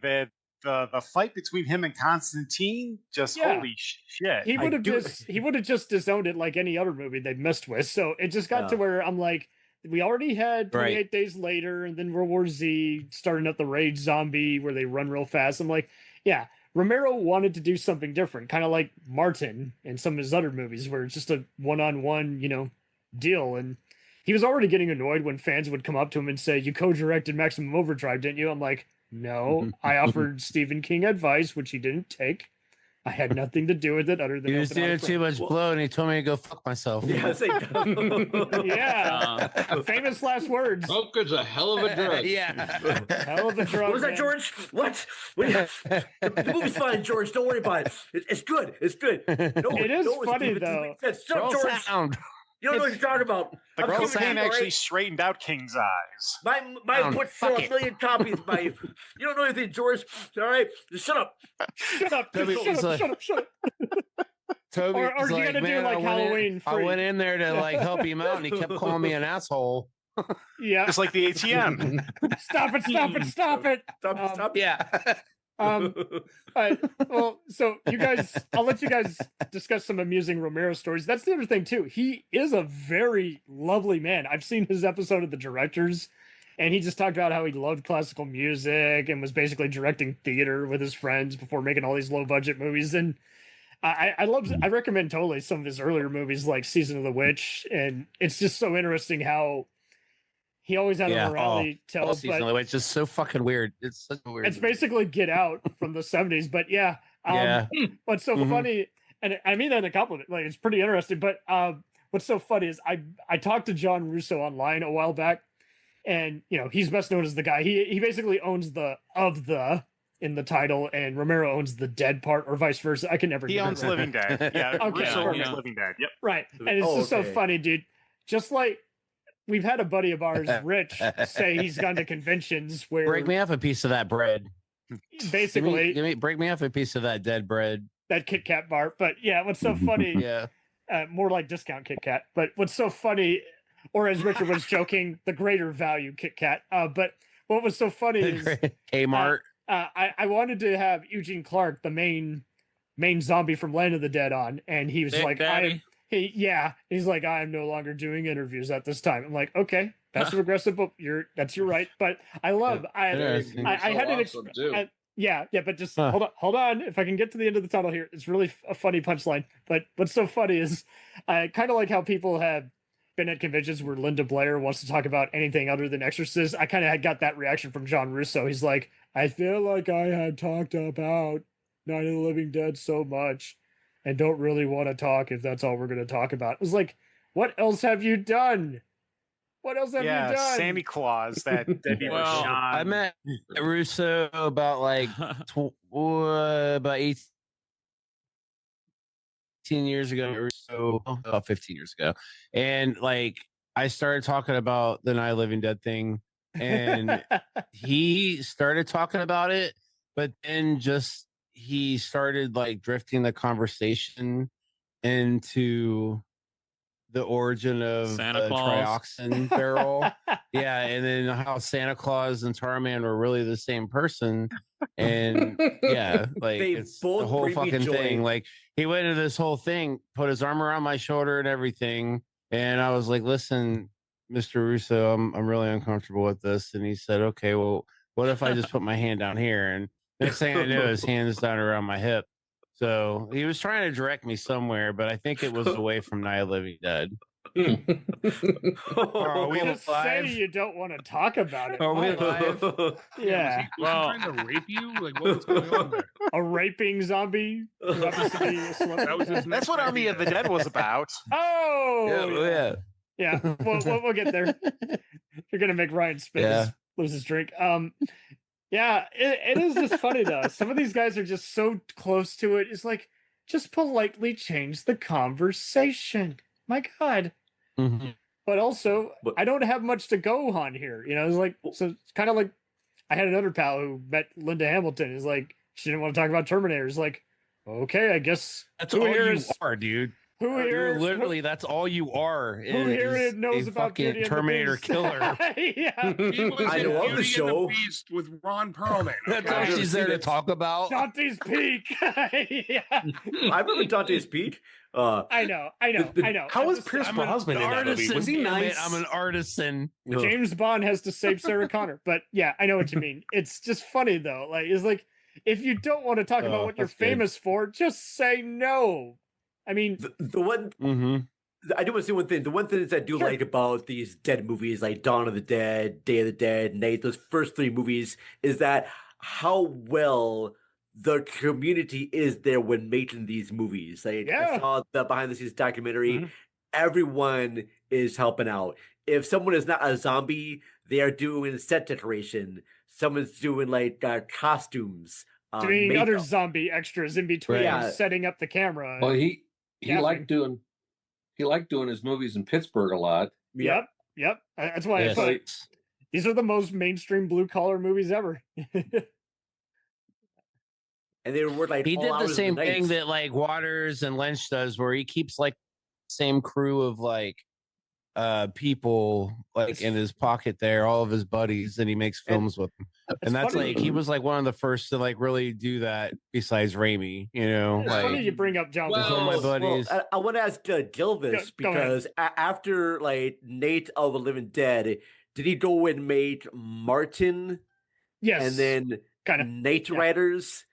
the fight between him and Constantine, just holy shit. He would have just disowned it like any other movie they messed with. So it just got to where I'm like, we already had 28 Days Later, and then World War Z, starting up the Rage Zombie where they run real fast. I'm like, yeah, Romero wanted to do something different, kind of like Martin and some of his other movies where it's just a one-on-one, deal. And he was already getting annoyed when fans would come up to him and say, you co-directed Maximum Overdrive, didn't you? I'm like, no, I offered Stephen King advice, which he didn't take. I had nothing to do with it other than he was doing too much blow, and he told me to go fuck myself. Yeah, famous last words. Coke is a hell of a drug. Hell of a drug. What was that, George? What? The movie's fine, George. Don't worry about it. It's good. It's good. It is funny though. Shut up, George. Sound. You don't know what you're talking about. The girl's hand actually straightened out King's eyes. Mine put 4 million copies. You don't know anything, George. All right, just shut up. Shut up. Shut up. Toby or was you like, gotta do man, like Halloween. I went in there to like help him out, and he kept calling me an asshole. Yeah, just like the ATM. Stop it. Stop. Yeah. Well, so you guys, I'll let you guys discuss some amusing Romero stories. That's the other thing too. He is a very lovely man. I've seen his episode of The Directors, and he just talked about how he loved classical music and was basically directing theater with his friends before making all these low budget movies. And I recommend totally some of his earlier movies like Season of the Witch, and it's just so interesting how he always had a morality tale. Season of the Witch is so fucking weird. It's such a weird. It's basically Get Out from the 70s, but what's so funny, and I mean that in a compliment, like it's pretty interesting. But what's so funny is I talked to John Russo online a while back, and he's best known as the guy. He basically owns the in the title, and Romero owns the dead part, or vice versa. I can never. He owns Living Dead. Yeah, okay, Russo owns Living Dead. Yep. Right, and it's just so funny, dude. Just like. We've had a buddy of ours, Rich, say he's gone to conventions where break me off a piece of that bread. Basically, break me off a piece of that dead bread. That Kit Kat bar. But yeah, what's so funny? More like discount Kit Kat. But what's so funny, or as Richard was joking, the greater value Kit Kat. But what was so funny is Kmart. I wanted to have Eugene Clark, the main zombie from Land of the Dead, on, and he was like, he's like, I'm no longer doing interviews at this time. I'm like, okay, that's aggressive, but that's your right. But I love, I had an but just hold on. If I can get to the end of the tunnel here, it's really a funny punchline. But what's so funny is I kind of like how people have been at conventions where Linda Blair wants to talk about anything other than Exorcist. I kind of had got that reaction from John Russo. He's like, I feel like I had talked about Night of the Living Dead so much and don't really want to talk if that's all we're going to talk about. It was like, what else have you done? What else have you done? Sammy Claus, that debut with Sean. I met Russo about about 18 years ago, Russo about 15 years ago. And like, I started talking about the Night of the Living Dead thing. and he started talking about it, but then he started like drifting the conversation into the origin of Santa the Claus. trioxin barrel. Yeah, and then how Santa Claus and Tarman were really the same person. And yeah, like They it's both the whole bring me fucking joy. thing. Like he went into this whole thing, put his arm around my shoulder and everything. And I was like, listen, Mr. Russo, I'm really uncomfortable with this. And he said, okay, well, what if I just put my hand down here? And next thing I knew, his hand's down around my hip. So he was trying to direct me somewhere, but I think it was away from Night of the Living Dead. Are we just say you don't want to talk about it? Are we live? Yeah. Was he trying to rape you? Like, what was going on there? A raping zombie? Who happens to be a celebrity? That was his That's what Army of the Dead was about. Oh, yeah. We'll get there. You're gonna make Ryan lose his drink. Yeah, it is just funny though. Some of these guys are just so close to it. It's like, just politely change the conversation. My God. Mm-hmm. But also, I don't have much to go on here. You know, it's like, so it's kind of like, I had another pal who met Linda Hamilton. Is like, she didn't want to talk about Terminators. Like, okay, I guess that's all you are, dude. Who here? You're literally, that's all you are. Who here knows about Beauty and the Terminator Beast? killer? Yeah. He was I in love the Beauty show. and the Beast with Ron Perlman. That's all she's there to talk about. Dante's Peak. Yeah. I remember Dante's Peak. I know. How was Pierce Brosnan in that movie? Was he nice? I'm an artisan. James Bond has to save Sarah Connor. But yeah, I know what you mean. It's just funny though. Like, it's like, if you don't want to talk about what you're famous for, just say no. I mean, the one I do want to say one thing. The one thing that I do like about these Dead movies, like Dawn of the Dead, Day of the Dead, Night, those first three movies, is that how well the community is there when making these movies. Like I saw the behind the scenes documentary. Everyone is helping out. If someone is not a zombie, they are doing set decoration. Someone's doing like costumes. Doing makeup. other zombie extras in between, Yeah. setting up the camera. Well, he liked doing his movies in Pittsburgh a lot. Yep. That's why I thought these are the most mainstream blue collar movies ever. And they were like, he all did the hours of same night. thing that like Waters and Lynch does, where he keeps like same crew of like people like in his pocket there, all of his buddies, and he makes films with them. And that's funny. like, he was like one of the first to like really do that besides Raimi, you know. It's like, funny you bring up John. all my buddies. I want to ask Gil this Go because after like Nate of the Living Dead, did he go and make Martin? Yes. And then kind of Knightriders?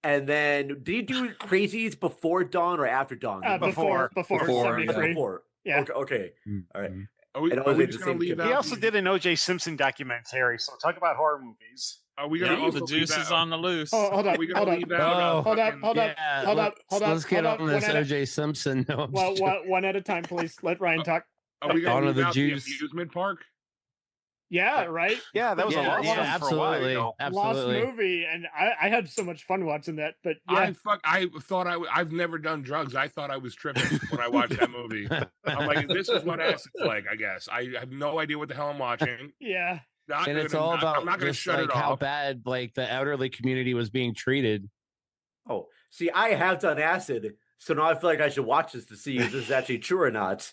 And then did he do Crazies before Dawn or after Dawn? Before 73. Before. Yeah. Okay. All right. Are we, And are we always just the going to same leave kid. He out? also did an O.J. Simpson documentary. So talk about horror movies. Are we going to also the juice leave is out? on the loose. Oh, hold Are up. we Hold gonna up. leave out? Hold up. Hold up. Yeah, Hold up. Hold up. let's get hold up. on this One at a- O.J. Simpson. No, I'm Well, just one at a time, please. Let Ryan talk. Are we going Dawn to of leave the out Juice. the amusement park? Yeah, right. Yeah, that was a lot of fun for a while absolutely, ago. absolutely. Lost movie, and I had so much fun watching that. But yeah, I thought I've never done drugs. I thought I was tripping when I watched that movie. I'm like, this is what acid's like, I guess. I have no idea what the hell I'm watching. yeah. Not And it's gonna- all I'm about not going to just shut like it how off. bad like the elderly community was being treated. Oh, see, I have done acid, so now I feel like I should watch this to see if this is actually true or not.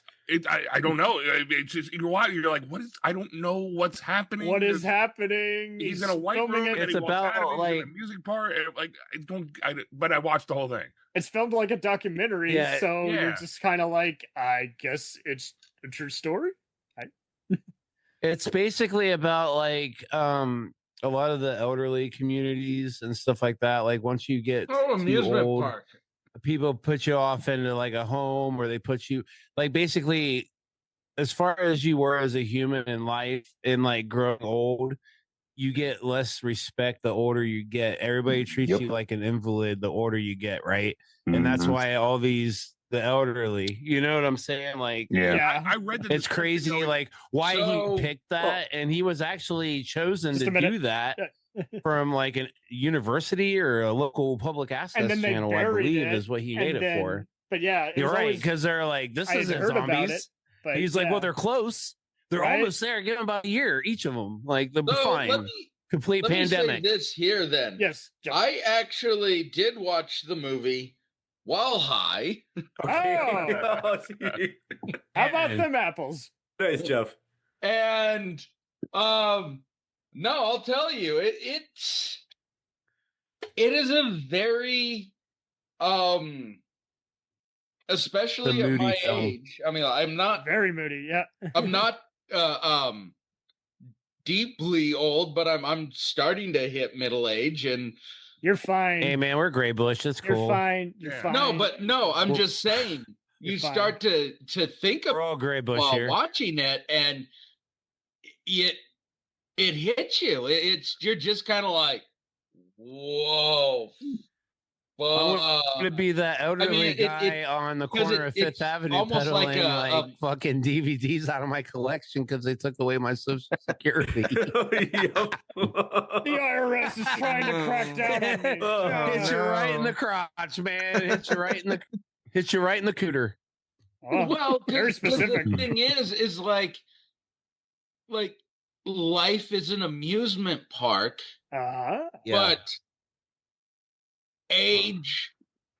I don't know. It's just you're like, what is? I don't know what's happening. What is happening? He's in a white filming room. it. And It's he walks about, out of it, he's in like- a music part. Like I don't. But I watched the whole thing. It's filmed like a documentary, Yeah, so you're yeah. just kind of like, I guess it's a true story. It's basically about like a lot of the elderly communities and stuff like that. Like once you get too Amusement old, Park. people put you off into like a home, or they put you like basically as far as you were as a human in life and like growing old, you get less respect the older you get. Everybody treats you like an invalid the older you get, right? And that's why all these the elderly, you know what I'm saying? Like, I read that it's crazy. Like why he picked that, and he was actually chosen Just to a minute. do that from like a university or a local public access And then they channel, I buried believe, it, is what he and made it then- for. But yeah, it You're was right, always- because they're like, this I had isn't heard about it, zombies. but He's like, yeah. well, they're close. They're Right? almost there. Give them about a year, each of them. Like they'll be So fine. Complete let me say pandemic. this here then. Yes. I actually did watch the movie while high. Oh. How about them apples? Nice, Jeff. And no, I'll tell you, it is a very especially at my age. I mean, I'm not very moody. Yeah, I'm not deeply old, but I'm starting to hit middle age, and you're fine. Hey man, we're gray bush. That's cool. You're fine. You're fine. No, I'm just saying. You start to think of all gray bush while here. watching it, and it hits you. You're just kind of like, whoa. I'm gonna be that elderly guy on the corner of Fifth Avenue peddling like fucking DVDs out of my collection because they took away my Social Security. The IRS is trying to crack down on me. Hit you right in the crotch, man. Hit you right in the cooter. Oh, well, very specific. The thing is like life is an amusement park, but age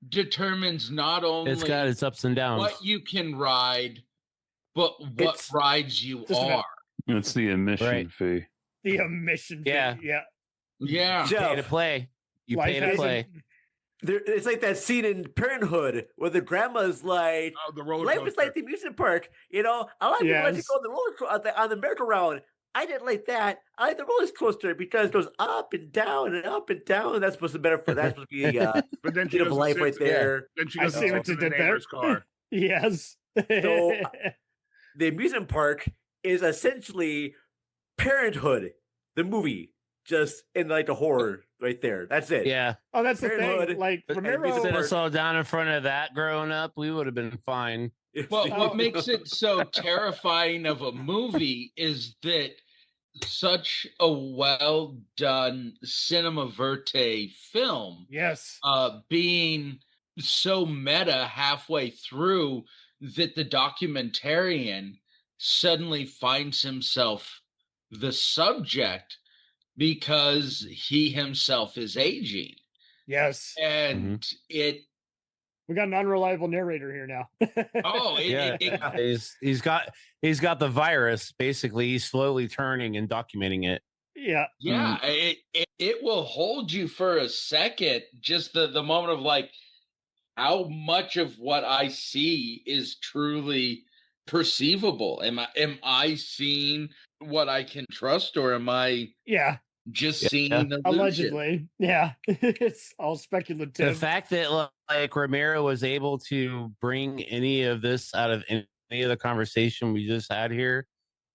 determines not only it's got its ups and downs. What you can ride, but what rides you are. It's the admission fee. The admission fee. Yeah. Yeah. You pay to play. You pay to play. It's like that scene in Parenthood where the grandma's like, life is like the amusement park. You know, a lot of people like to go on the on the merry-go-round. I didn't like that. I like the roller coaster because it goes up and down and up and down. That's supposed to be better for that's supposed to be but then bit of life right there. Then she goes to the neighbor's car. Yes. So the amusement park is essentially Parenthood, the movie, just in like the horror right there. That's it. Yeah. Oh, that's the thing. Like Romero set us all down in front of that growing up, we would have been fine. Well, what makes it so terrifying of a movie is that such a well done cinema verte film, being so meta halfway through that the documentarian suddenly finds himself the subject because he himself is aging. Yes. And we got an unreliable narrator here now. He's got the virus. Basically, he's slowly turning and documenting it. Yeah. Yeah. It will hold you for a second. Just the moment of like, how much of what I see is truly perceivable? Am I seeing what I can trust, or am I just seeing illusion? Allegedly? Yeah. It's all speculative. The fact that like Romero was able to bring any of this out of any of the conversation we just had here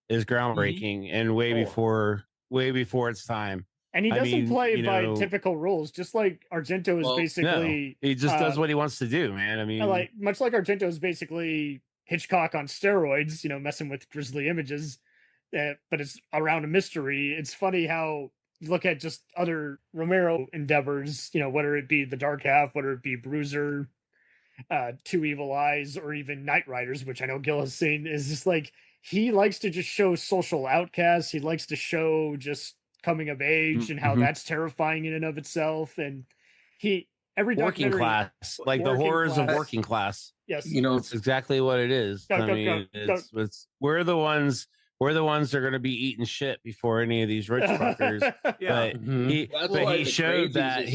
is groundbreaking and way before its time. And he doesn't play by typical rules, just like Argento is basically. No, he just does what he wants to do, man. I mean, like much like Argento is basically Hitchcock on steroids, messing with grisly images, but it's around a mystery. It's funny how you look at just other Romero endeavors, whether it be The Dark Half, whether it be Bruiser, Two Evil Eyes, or even Knightriders, which I know Gil has seen, is just like he likes to just show social outcasts. He likes to show just coming of age and how that's terrifying in and of itself. And every working class, like the horrors of working class. Yes, it's exactly what it is. We're the ones that are going to be eating shit before any of these rich fuckers. But he showed that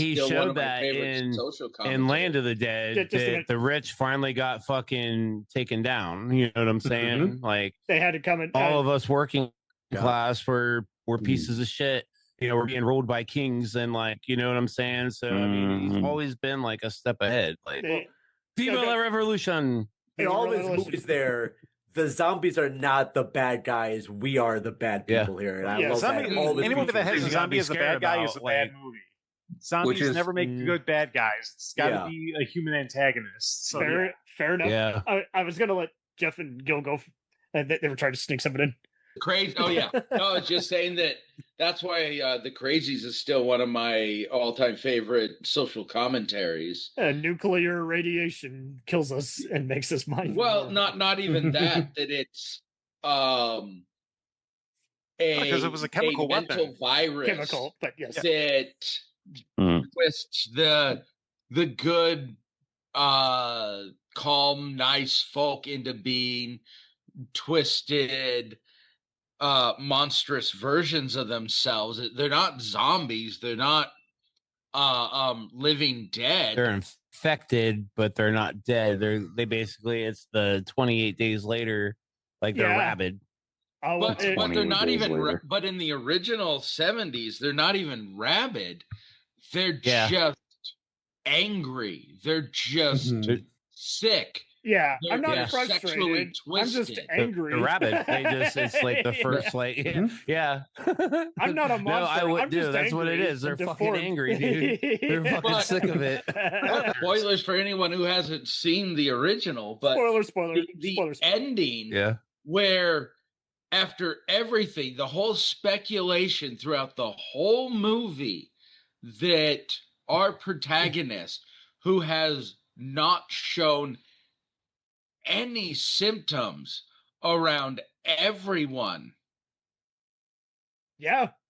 in Land of the Dead that the rich finally got fucking taken down. You know what I'm saying? Like they had to come in. All of us working class were pieces of shit. We're being ruled by kings and you know what I'm saying? So I mean, he's always been like a step ahead. Like Viva la Revolution. In all his movies there, the zombies are not the bad guys. We are the bad people here. And I love that. Any movie that has a zombie as a bad guy is a bad movie. Zombies never make good bad guys. It's got to be a human antagonist. So, fair enough. Yeah. I was going to let Jeff and Gil go. They were trying to sneak something in. Crazy. Oh yeah. No, I was just saying that's why the Crazies is still one of my all-time favorite social commentaries. Nuclear radiation kills us and makes us mind. Well, not even that. That it's because it was a chemical mental weapon. virus Chemical, but yes. that twists the good, calm, nice folk into being twisted, monstrous versions of themselves. They're not zombies. They're not living dead. They're infected, but they're not dead. They basically, it's the 28 days later, like they're rabid. But they're not even. But in the original 70s, they're not even rabid. They're just angry. They're just sick. Yeah, They're I'm not sexually frustrated. I'm just twisted. angry. They're rabid. It's like the first, yeah. I'm not a monster. No, I would I'm do. just That's what it angry is. They're and fucking deformed. angry, dude. They're fucking sick of it. Spoilers for anyone who hasn't seen the original, but spoiler. The ending, where after everything, the whole speculation throughout the whole movie that our protagonist, who has not shown any symptoms around everyone,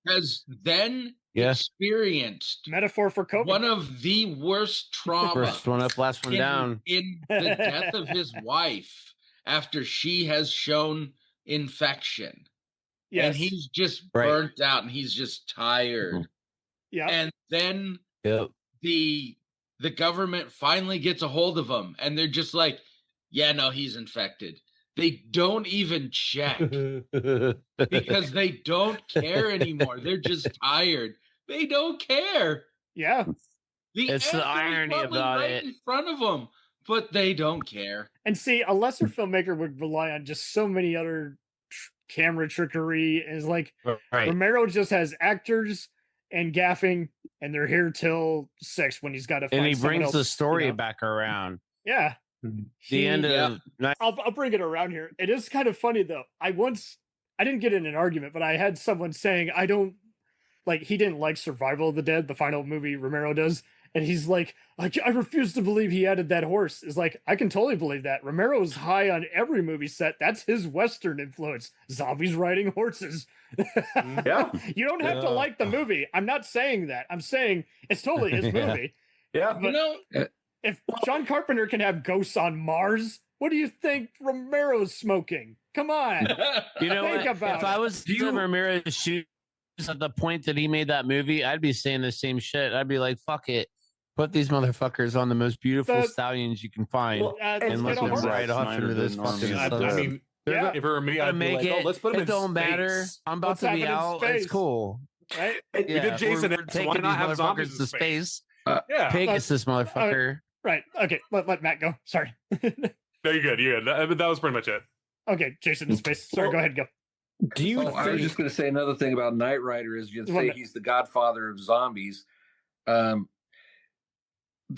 has then experienced metaphor for COVID, one of the worst trauma. First one up, last one down. In the death of his wife after she has shown infection. Yes. And he's just burnt out and he's just tired. Yeah. And then the government finally gets a hold of him and they're just like, yeah, no, he's infected. They don't even check because they don't care anymore. They're just tired. They don't care. Yeah. It's the irony about right it. in front of them, but they don't care. And see, a lesser filmmaker would rely on just so many other camera trickery. Is like Romero just has actors and gaffing, and they're here till 6 when he's got to. And he someone brings else, the story back around. Yeah. The end of I'll bring it around here. It is kind of funny though. I didn't get in an argument, but I had someone saying he didn't like Survival of the Dead, the final movie Romero does, and he's like, I refuse to believe he added that horse. Is like, I can totally believe that. Romero's high on every movie set. That's his Western influence. Zombies riding horses. Yeah. You don't have to like the movie. I'm not saying that. I'm saying it's totally his movie. Yeah. But if John Carpenter can have ghosts on Mars, what do you think Romero's smoking? Come on. You know Think what? about If I was in Romero's shoes at the point that he made that movie, I'd be saying the same shit. I'd be like, fuck it. Put these motherfuckers on the most beautiful stallions you can find and let them ride off into this fucking I mean, if it were me, I'd make be like, it. Let's put them It in don't space. matter. I'm about to be out. It's cool. Right? We did Jason We're X, so taking why these not have zombies motherfuckers in to space? space. Pegasus, motherfucker. Right. Okay. Let Matt go. Sorry. No, you're good. You're good. That was pretty much it. Okay, Jason in space. Sorry, go ahead. Go. Do you? I was just going to say another thing about Knight Rider is you say he's the godfather of zombies.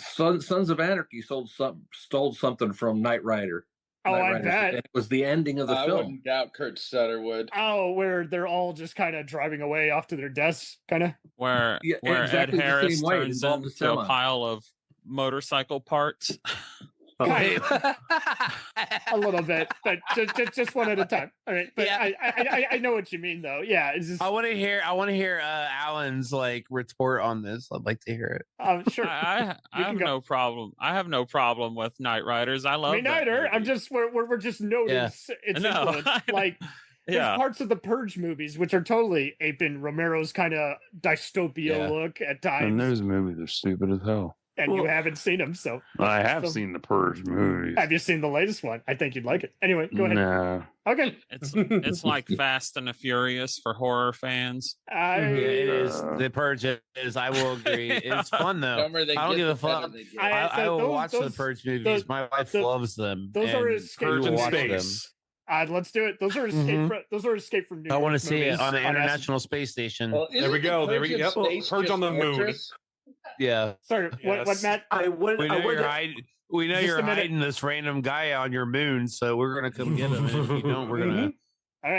Sons of Anarchy stole something from Knight Rider. Oh, Knight I Rider. bet. And it was the ending of the I film. wouldn't doubt Kurtz Sutter would. Oh, where they're all just kind of driving away off to their deaths, kind of. Where exactly Ed Harris the same way. It turns involved a into a semi. pile of motorcycle parts. A little bit, but just one at a time. All right, but I know what you mean, though. Yeah, it's just. I want to hear Alan's retort on this. I'd like to hear it. Sure. I have no problem. I have no problem with Knightriders. I love Knightriders. I'm just we're just noting its influence. Like there's parts of the Purge movies which are totally aping Romero's kind of dystopia look at times. And those movies are stupid as hell. And you haven't seen them, so I have seen the Purge movies. Have you seen the latest one? I think you'd like it. Anyway, go ahead. No. Okay. It's like Fast and the Furious for horror fans. It is. The Purge is. I will agree. It's fun though. I don't give a fuck. I will watch the Purge movies. My wife loves them. Those are escape from space. Let's do it. Those are escape from New York. I want to see it on the movies International Space Station. Well, there we go. There we go. Purge on the moon. Yeah. Sorry. What, Matt? We know you're hiding this random guy on your moon, so we're gonna come get him. And if you don't, we're gonna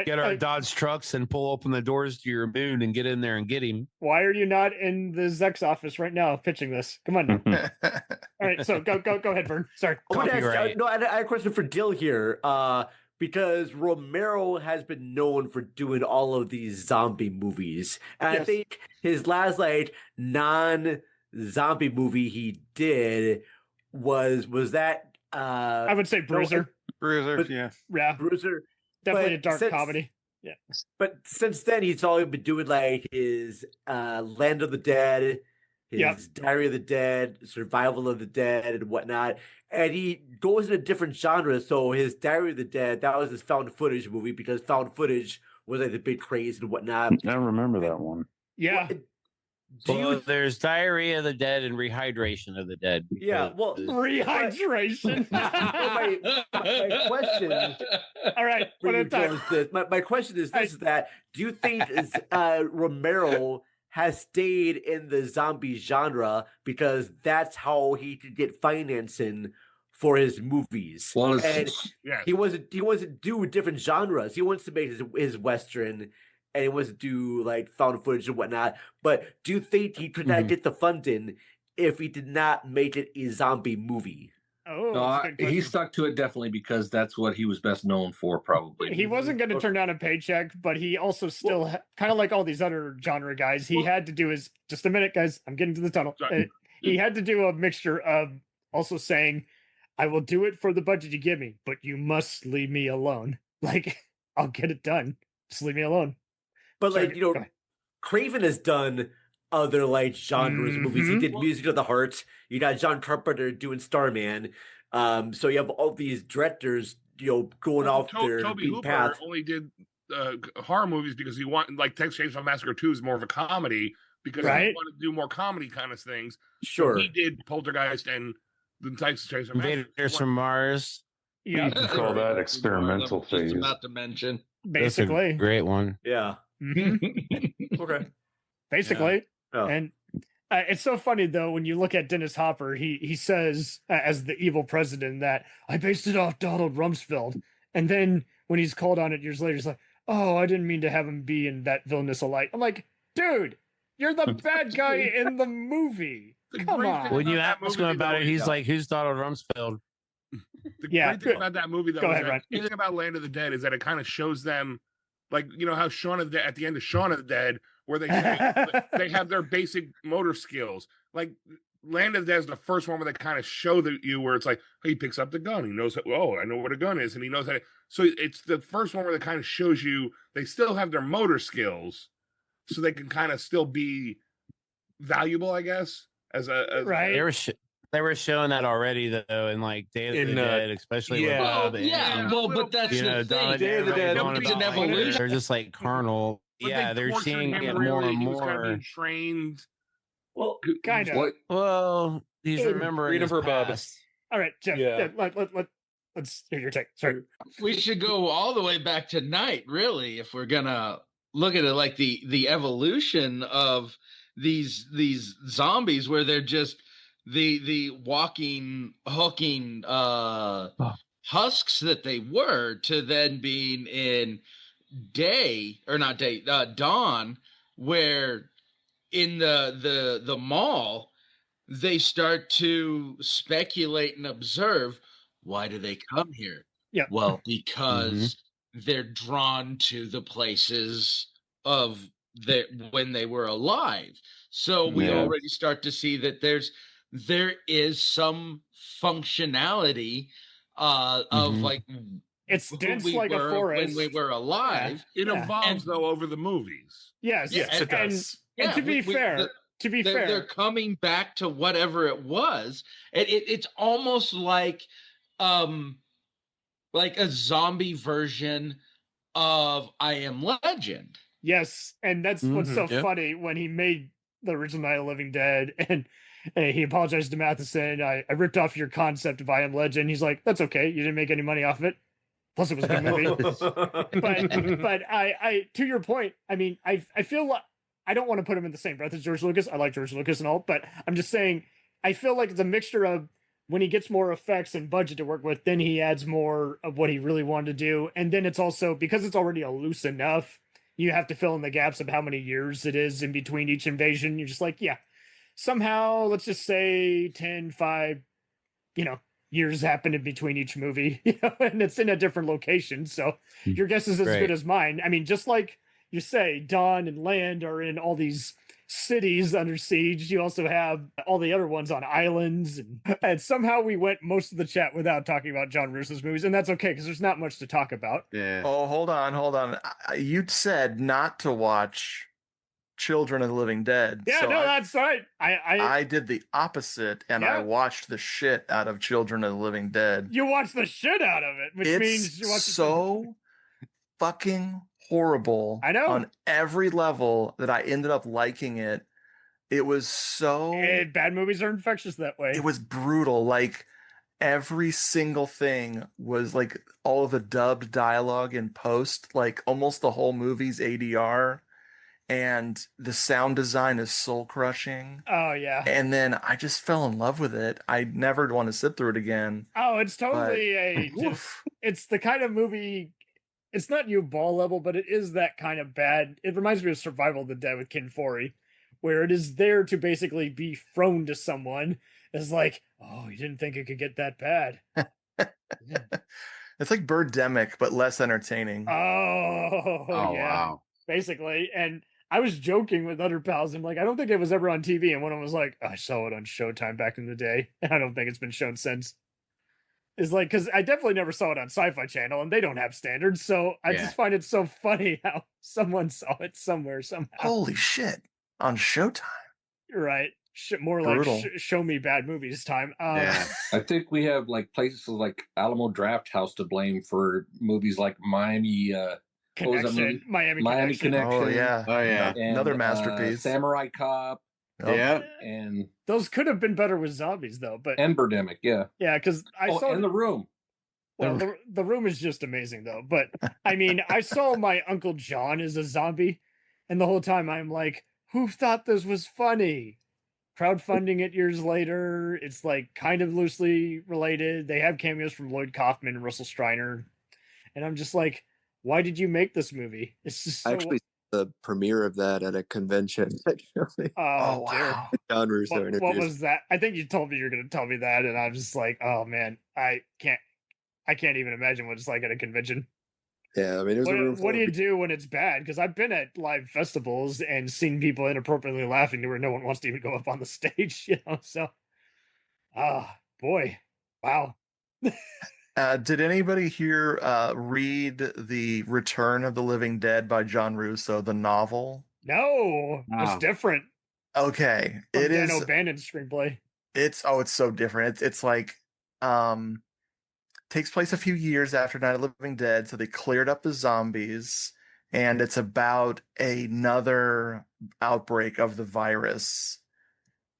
get our Dodge trucks and pull open the doors to your moon and get in there and get him. Why are you not in the Zek's office right now pitching this? Come on. All right. So go ahead, Vern. Sorry. I had a question for Gil here. because Romero has been known for doing all of these zombie movies. And I think his last like non-zombie movie he did was that I would say Bruiser. Bruiser, yeah. Bruiser. Definitely a dark comedy. Yeah. But since then he's always been doing like his Land of the Dead, his Diary of the Dead, Survival of the Dead, and whatnot. And he goes into different genres. So his Diary of the Dead, that was his found footage movie because found footage was like the big craze and whatnot. I remember that one. Yeah. There's Diary of the Dead and Rehydration of the Dead. Yeah, well, rehydration. my question. All right, my question is this: that do you think Romero has stayed in the zombie genre because that's how he could get financing for his movies? Well, and he wasn't do different genres. He wants to make his Western. And he wants to do like found footage and whatnot. But do you think he could not get the funding if he did not make it a zombie movie? Oh, no, he stuck to it definitely because that's what he was best known for, probably. He wasn't going to turn down a paycheck, but he also still, kind of like all these other genre guys, he had to do his, just a minute, guys, I'm getting to the tunnel. He had to do a mixture of also saying, I will do it for the budget you give me, but you must leave me alone. Like, I'll get it done. Just leave me alone. But Craven has done other like genres movies. He did Music of the Heart. You got John Carpenter doing Starman. So you have all these directors, going off their Toby path. Hooper only did horror movies because he wanted, like Texas Chainsaw Massacre 2 is more of a comedy because he wanted to do more comedy kind of things. Sure, so he did Poltergeist and the Texas Chainsaw Massacre. Invaders from Mars. Yeah, you can call that experimental phase. About to mention, basically, great one. Yeah. Okay. Basically, and it's so funny though when you look at Dennis Hopper, he says as the evil president that I based it off Donald Rumsfeld, and then when he's called on it years later, he's like, "Oh, I didn't mean to have him be in that villainous light." I'm like, dude, you're the bad guy in the movie. Come on. When you ask him about it, he's like, "Who's Donald Rumsfeld?" The great thing about that movie, though, the thing about Land of the Dead is that it kind of shows them. Like, how Shaun of the Dead, at the end of Shaun of the Dead, where they say they have their basic motor skills. Like, Land of the Dead is the first one where they kind of show you where it's like, he picks up the gun. He knows, I know what a gun is. And he knows that. So it's the first one where they kind of shows you they still have their motor skills. So they can kind of still be valuable, I guess. Right. They were showing that already, though, in like Day of the Dead, especially with Bob. But that's the thing. Day of the Dead is an evolution. They're just like carnal. But they're seeing it more and more. Trained. Well, kind of. Well, he's remembering his past. All right, Jeff. Let's hear your take. Sorry. We should go all the way back to Night, really, if we're gonna look at it like the evolution of these zombies, where they're just the walking, hulking husks that they were, to then being in Dawn, where in the mall they start to speculate and observe, why do they come here? Yeah. Well, because they're drawn to the places of when they were alive. So we already start to see that there is some functionality of like it's dense like a forest when we were alive. It evolves though over the movies. Yes, it does. And to be fair, they're coming back to whatever it was. It's almost like a zombie version of I Am Legend. Yes, and that's what's so funny when he made the original Night of the Living Dead, and he apologized to Matheson. I ripped off your concept of I Am Legend. He's like, that's okay. You didn't make any money off of it. Plus, it was a good movie. but I to your point, I mean, I feel like I don't want to put him in the same breath as George Lucas. I like George Lucas and all, but I'm just saying, I feel like it's a mixture of when he gets more effects and budget to work with, then he adds more of what he really wanted to do. And then it's also, because it's already loose enough, you have to fill in the gaps of how many years it is in between each invasion. You're just like, somehow, let's just say 10, 5, years happen in between each movie, and it's in a different location. So your guess is as good as mine. I mean, just like you say, Dawn and Land are in all these cities under siege. You also have all the other ones on islands, and somehow we went most of the chat without talking about John Russo's movies, and that's okay because there's not much to talk about. Yeah. Oh, hold on. You said not to watch Children of the Living Dead. Yeah, so that's right. I did the opposite, and I watched the shit out of Children of the Living Dead. You watched the shit out of it, which means you watched so fucking horrible. I know. On every level that I ended up liking it. It was so bad movies are infectious that way. It was brutal. Like every single thing was like all of the dubbed dialogue in post, like almost the whole movie's ADR. And the sound design is soul crushing. Oh yeah. And then I just fell in love with it. I never want to sit through it again. Oh, it's totally it's the kind of movie. It's not you ball level, but it is that kind of bad. It reminds me of Survival of the Dead with Ken Foree, where it is there to basically be thrown to someone. It's like, oh, you didn't think it could get that bad. It's like Birdemic, but less entertaining. Oh yeah. Wow. Basically. And I was joking with other pals. I'm like, I don't think it was ever on TV. And one of them was like, I saw it on Showtime back in the day. And I don't think it's been shown since. Is like, because I definitely never saw it on Sci-Fi Channel, and they don't have standards. So I just find it so funny how someone saw it somewhere somehow. Holy shit. On Showtime. You're right. More like show me bad movies time. I think we have like places like Alamo Drafthouse to blame for movies like Miami Connection. Miami Connection. Oh yeah. And, another masterpiece. Samurai Cop. Yeah. And those could have been better with zombies though, but Birdemic, yeah. Yeah, because I saw in The Room. Well, the Room is just amazing though. But I mean, I saw my Uncle John as a zombie, and the whole time I'm like, who thought this was funny? Crowdfunding it years later. It's like kind of loosely related. They have cameos from Lloyd Kaufman and Russell Streiner. And I'm just like, why did you make this movie? It's just so... Actually the premiere of that at a convention. Oh wow. John Russo what was that? I think you told me you're gonna tell me that, and I'm just like, oh man, I can't even imagine what it's like at a convention. Yeah, I mean, it was what do you do when it's bad? Because I've been at live festivals and seen people inappropriately laughing to where no one wants to even go up on the stage, So, boy, wow. Did anybody here read The Return of the Living Dead by John Russo, the novel? No, it's different. Okay, From it Dan is O'Bannon's screenplay. It's so different. It's like takes place a few years after Night of the Living Dead, so they cleared up the zombies, and it's about another outbreak of the virus,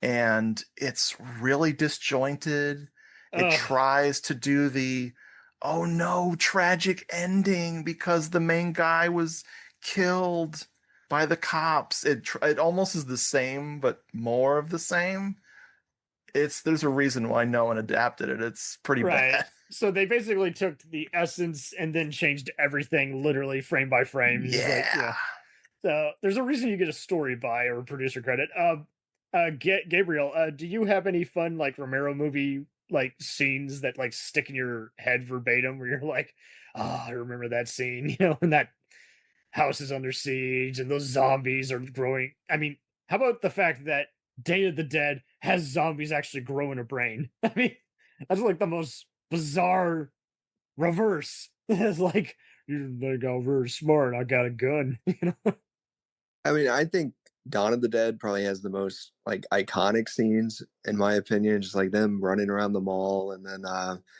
and it's really disjointed. It tries to do the, oh no, tragic ending because the main guy was killed by the cops. It almost is the same, but more of the same. There's a reason why no one adapted it. It's pretty bad. So they basically took the essence and then changed everything literally frame by frame. Yeah. So there's a reason you get a story by or a producer credit. Gabriel, do you have any fun like Romero movie like scenes that like stick in your head verbatim where you're like, I remember that scene, and that house is under siege and those zombies are growing. I mean, how about the fact that Day of the Dead has zombies actually growing a brain? I mean, that's like the most bizarre reverse. It's like, you think I'm very smart, I got a gun. I mean, I think Dawn of the Dead probably has the most like iconic scenes, in my opinion, just like them running around the mall, and then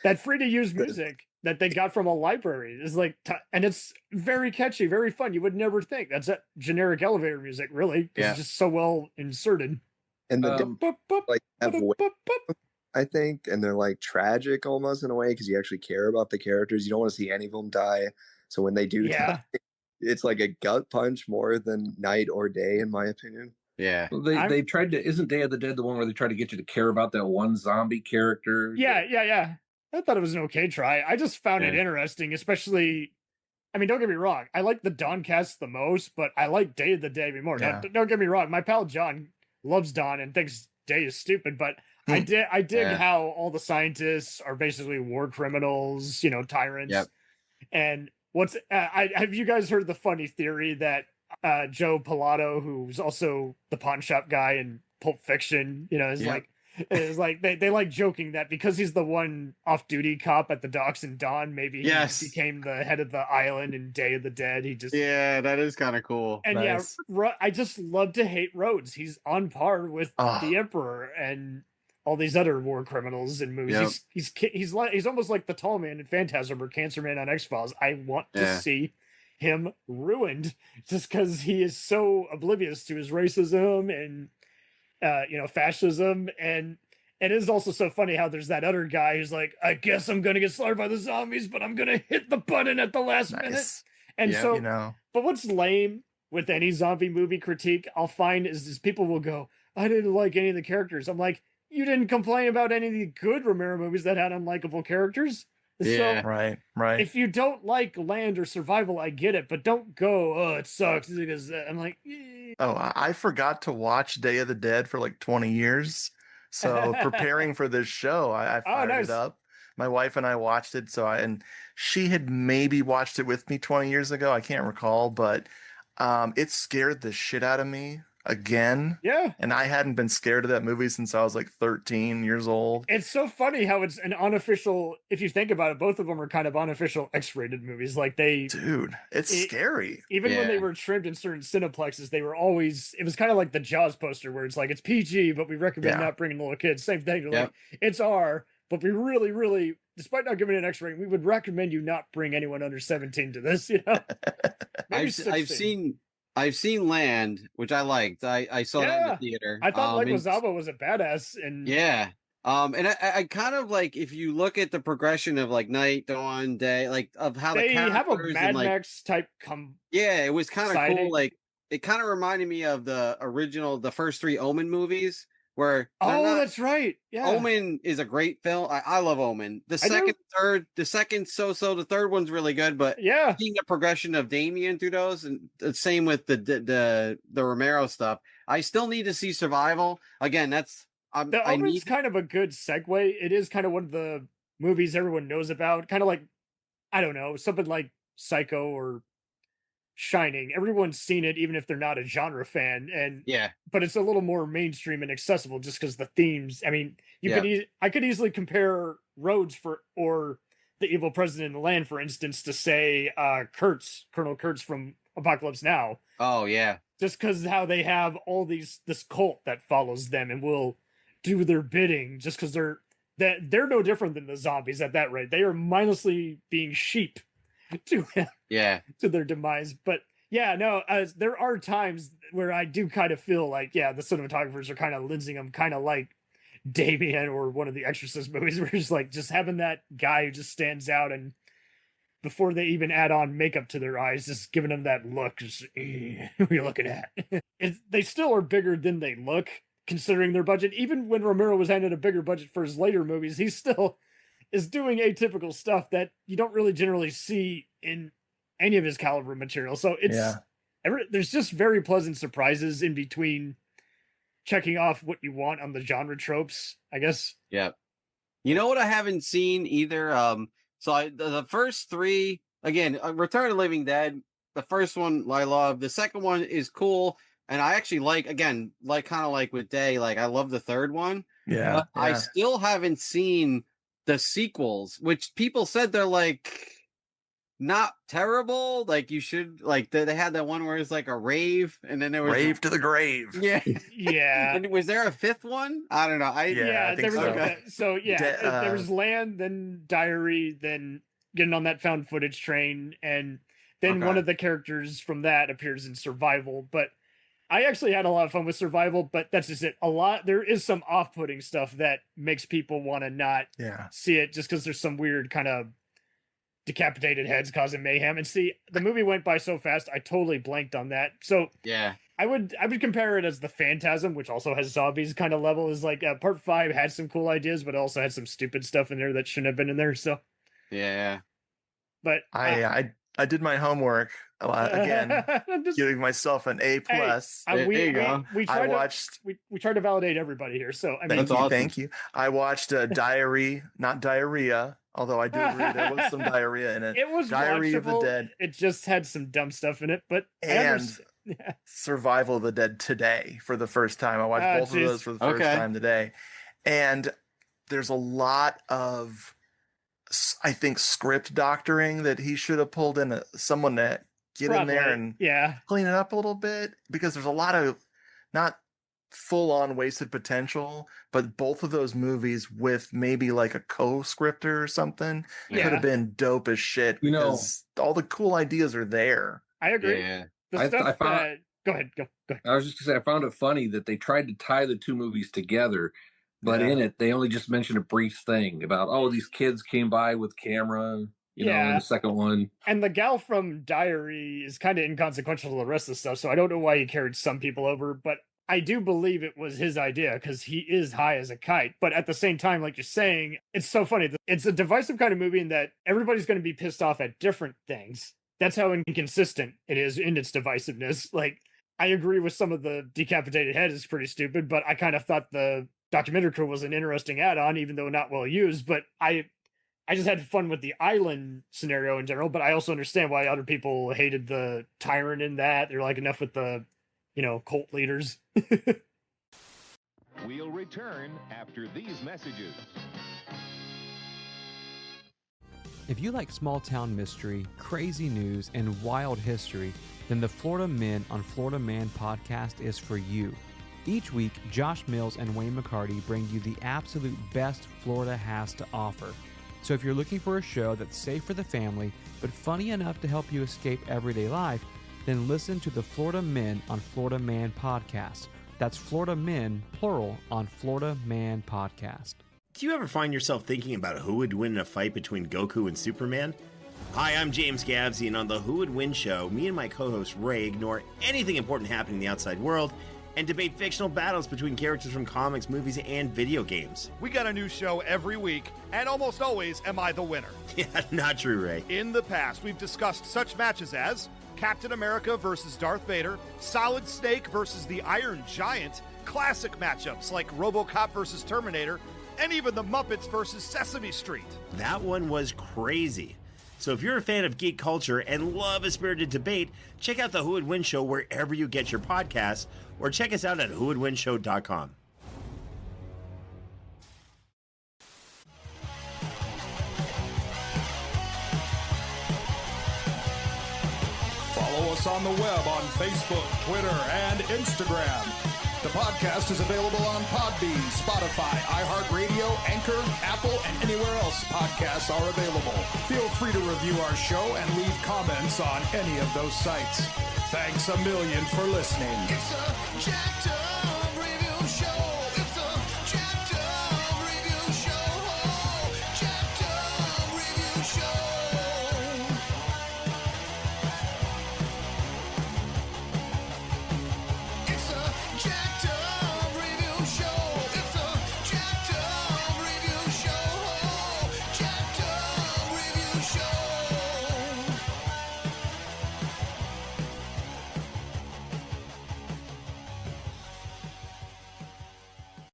that free to use music that they got from a library is like, and it's very catchy, very fun. You would never think that's that generic elevator music, really, because it's just so well inserted. And the like have I think, and they're like tragic almost in a way because you actually care about the characters. You don't want to see any of them die. So when they do die, it's like a gut punch more than night or day, in my opinion. Yeah. Well, they tried to, isn't Day of the Dead the one where they tried to get you to care about that one zombie character? Yeah. I thought it was an okay try. I just found it interesting, especially, I mean, don't get me wrong. I like the Dawn cast the most, but I like Day of the Dead more. Yeah. Don't get me wrong. My pal John loves Dawn and thinks Day is stupid, but I dig how all the scientists are basically war criminals, tyrants. Yep. And have you guys heard the funny theory that Joe Pilato, who's also the pawn shop guy in Pulp Fiction, is like they like joking that because he's the one off-duty cop at the docks in Dawn, maybe he became the head of the island in Day of the Dead. That is kind of cool. And nice. I just love to hate Rhodes. He's on par with the Emperor and all these other war criminals in movies. Yep. He's almost like the tall man in Phantasm or Cancer Man on X-Files. I want to see him ruined just because he is so oblivious to his racism and fascism. And it is also so funny how there's that other guy who's like, I guess I'm gonna get slaughtered by the zombies, but I'm gonna hit the button at the last minute. And but what's lame with any zombie movie critique I'll find is people will go, I didn't like any of the characters. I'm like, you didn't complain about any of the good Romero movies that had unlikable characters. Yeah, so, right. If you don't like Land or Survival, I get it, but don't go, oh, it sucks. Because I'm like, oh, I forgot to watch Day of the Dead for like 20 years. So preparing for this show, I fired it up. My wife and I watched it. And she had maybe watched it with me 20 years ago. I can't recall, but it scared the shit out of me again. Yeah. And I hadn't been scared of that movie since I was like 13 years old. It's so funny how it's an unofficial, if you think about it, both of them are kind of unofficial X-rated movies. Like it's scary. Even when they were trimmed in certain cineplexes, they were always, it was kind of like the Jaws poster where it's like, it's PG, but we recommend not bringing little kids. Same thing. You're like, it's R, but we really, really, despite not giving it an X rating, we would recommend you not bring anyone under 17 to this, I've seen Land, which I liked. I saw that in the theater. I thought Leguizamo was a badass, and and I kind of like, if you look at the progression of like night, dawn, day, like of how they the have a Mad like, Max type it was kind of cool. Like it kind of reminded me of the first 3 Omen movies. Where that's right. Yeah, Omen is a great film. I love Omen. The second so-so. The third one's really good, but seeing the progression of Damien through those, and the same with the Romero stuff. I still need to see Survival again. Omen's kind of a good segue. It is kind of one of the movies everyone knows about. Kind of like, I don't know, something like Psycho or Shining. Everyone's seen it, even if they're not a genre fan, but it's a little more mainstream and accessible just because the themes. I mean, I could easily compare Rhodes or the evil president in the land, for instance, to say Colonel Kurtz from Apocalypse Now. Oh yeah, just because how they have all this cult that follows them and will do their bidding, just because they're no different than the zombies at that rate. They are mindlessly being sheep to their demise. But there are times where I do kind of feel like the cinematographers are kind of lensing them kind of like Damien or one of the Exorcist movies, where it's like just having that guy who just stands out, and before they even add on makeup to their eyes, just giving them that look, just who are you looking at? They still are bigger than they look considering their budget. Even when Romero was handed a bigger budget for his later movies, he still is doing atypical stuff that you don't really generally see in any of his caliber material. So there's just very pleasant surprises in between checking off what you want on the genre tropes, I guess. Yeah. You know what I haven't seen either? The first 3, again, Return of the Living Dead, the first one I love. The second one is cool. And I actually kind of like with Day, like I love the third one. Yeah. But I still haven't seen the sequels, which people said they're like not terrible. Like you should, like they had that one where it's like a rave, and then there was Rave to the Grave. Yeah. And was there a 5th one? I don't know. I think so. There was Land, then Diary, then getting on that found footage train, and then one of the characters from that appears in Survival. But I actually had a lot of fun with Survival, but that's just it. There is some off-putting stuff that makes people want to not see it, just because there's some weird kind of decapitated heads causing mayhem. And see, the movie went by so fast, I totally blanked on that. So I would compare it as the Phantasm, which also has zombies kind of level. Is like part 5 had some cool ideas, but also had some stupid stuff in there that shouldn't have been in there. So but I did my homework Again, giving myself an A+. Hey, we tried to validate everybody here. So I mean, thank you. I watched Diary, not Diarrhea, although I do agree there was some diarrhea in it. It was Diary of the watchable. Dead. It just had some dumb stuff in it, but Survival of the Dead today for the first time. I watched both of those for the first time today, and there's a lot of, I think, script doctoring that he should have pulled in someone to get in there and clean it up a little bit, because there's a lot of not full-on wasted potential, but both of those movies with maybe like a co-scripter or something could have been dope as shit. Because all the cool ideas are there. I agree. Yeah. Go ahead. Go. I was just gonna say, I found it funny that they tried to tie the two movies together, but in it they only just mentioned a brief thing about these kids came by with camera. You know, in the second one. And the gal from Diary is kind of inconsequential to the rest of the stuff, so I don't know why he carried some people over, but I do believe it was his idea because he is high as a kite. But at the same time, like you're saying, it's so funny. It's a divisive kind of movie in that everybody's going to be pissed off at different things. That's how inconsistent it is in its divisiveness. Like, I agree with some of the decapitated head is pretty stupid, but I kind of thought the documentary crew was an interesting add-on, even though not well used. But I just had fun with the island scenario in general, but I also understand why other people hated the tyrant in that. They're like, enough with the, cult leaders. We'll return after these messages. If you like small town mystery, crazy news, and wild history, then the Florida Men on Florida Man podcast is for you. Each week, Josh Mills and Wayne McCarty bring you the absolute best Florida has to offer. So if you're looking for a show that's safe for the family, but funny enough to help you escape everyday life, then listen to the Florida Men on Florida Man podcast. That's Florida Men, plural, on Florida Man podcast. Do you ever find yourself thinking about who would win in a fight between Goku and Superman? Hi, I'm James Gabsy, and on the Who Would Win show, me and my co-host Ray ignore anything important happening in the outside world and debate fictional battles between characters from comics, movies, and video games. We got a new show every week, and almost always am I the winner. Yeah, not true, Ray. In the past, we've discussed such matches as Captain America versus Darth Vader, Solid Snake versus the Iron Giant, classic matchups like RoboCop versus Terminator, and even the Muppets versus Sesame Street. That one was crazy. So if you're a fan of geek culture and love a spirited debate, check out the Who Would Win show wherever you get your podcasts, or check us out at whowouldwinshow.com. Follow us on the web on Facebook, Twitter, and Instagram. The podcast is available on Podbean, Spotify, iHeartRadio, Anchor, Apple, and anywhere else podcasts are available. Feel free to review our show and leave comments on any of those sites. Thanks a million for listening. It's a jacked up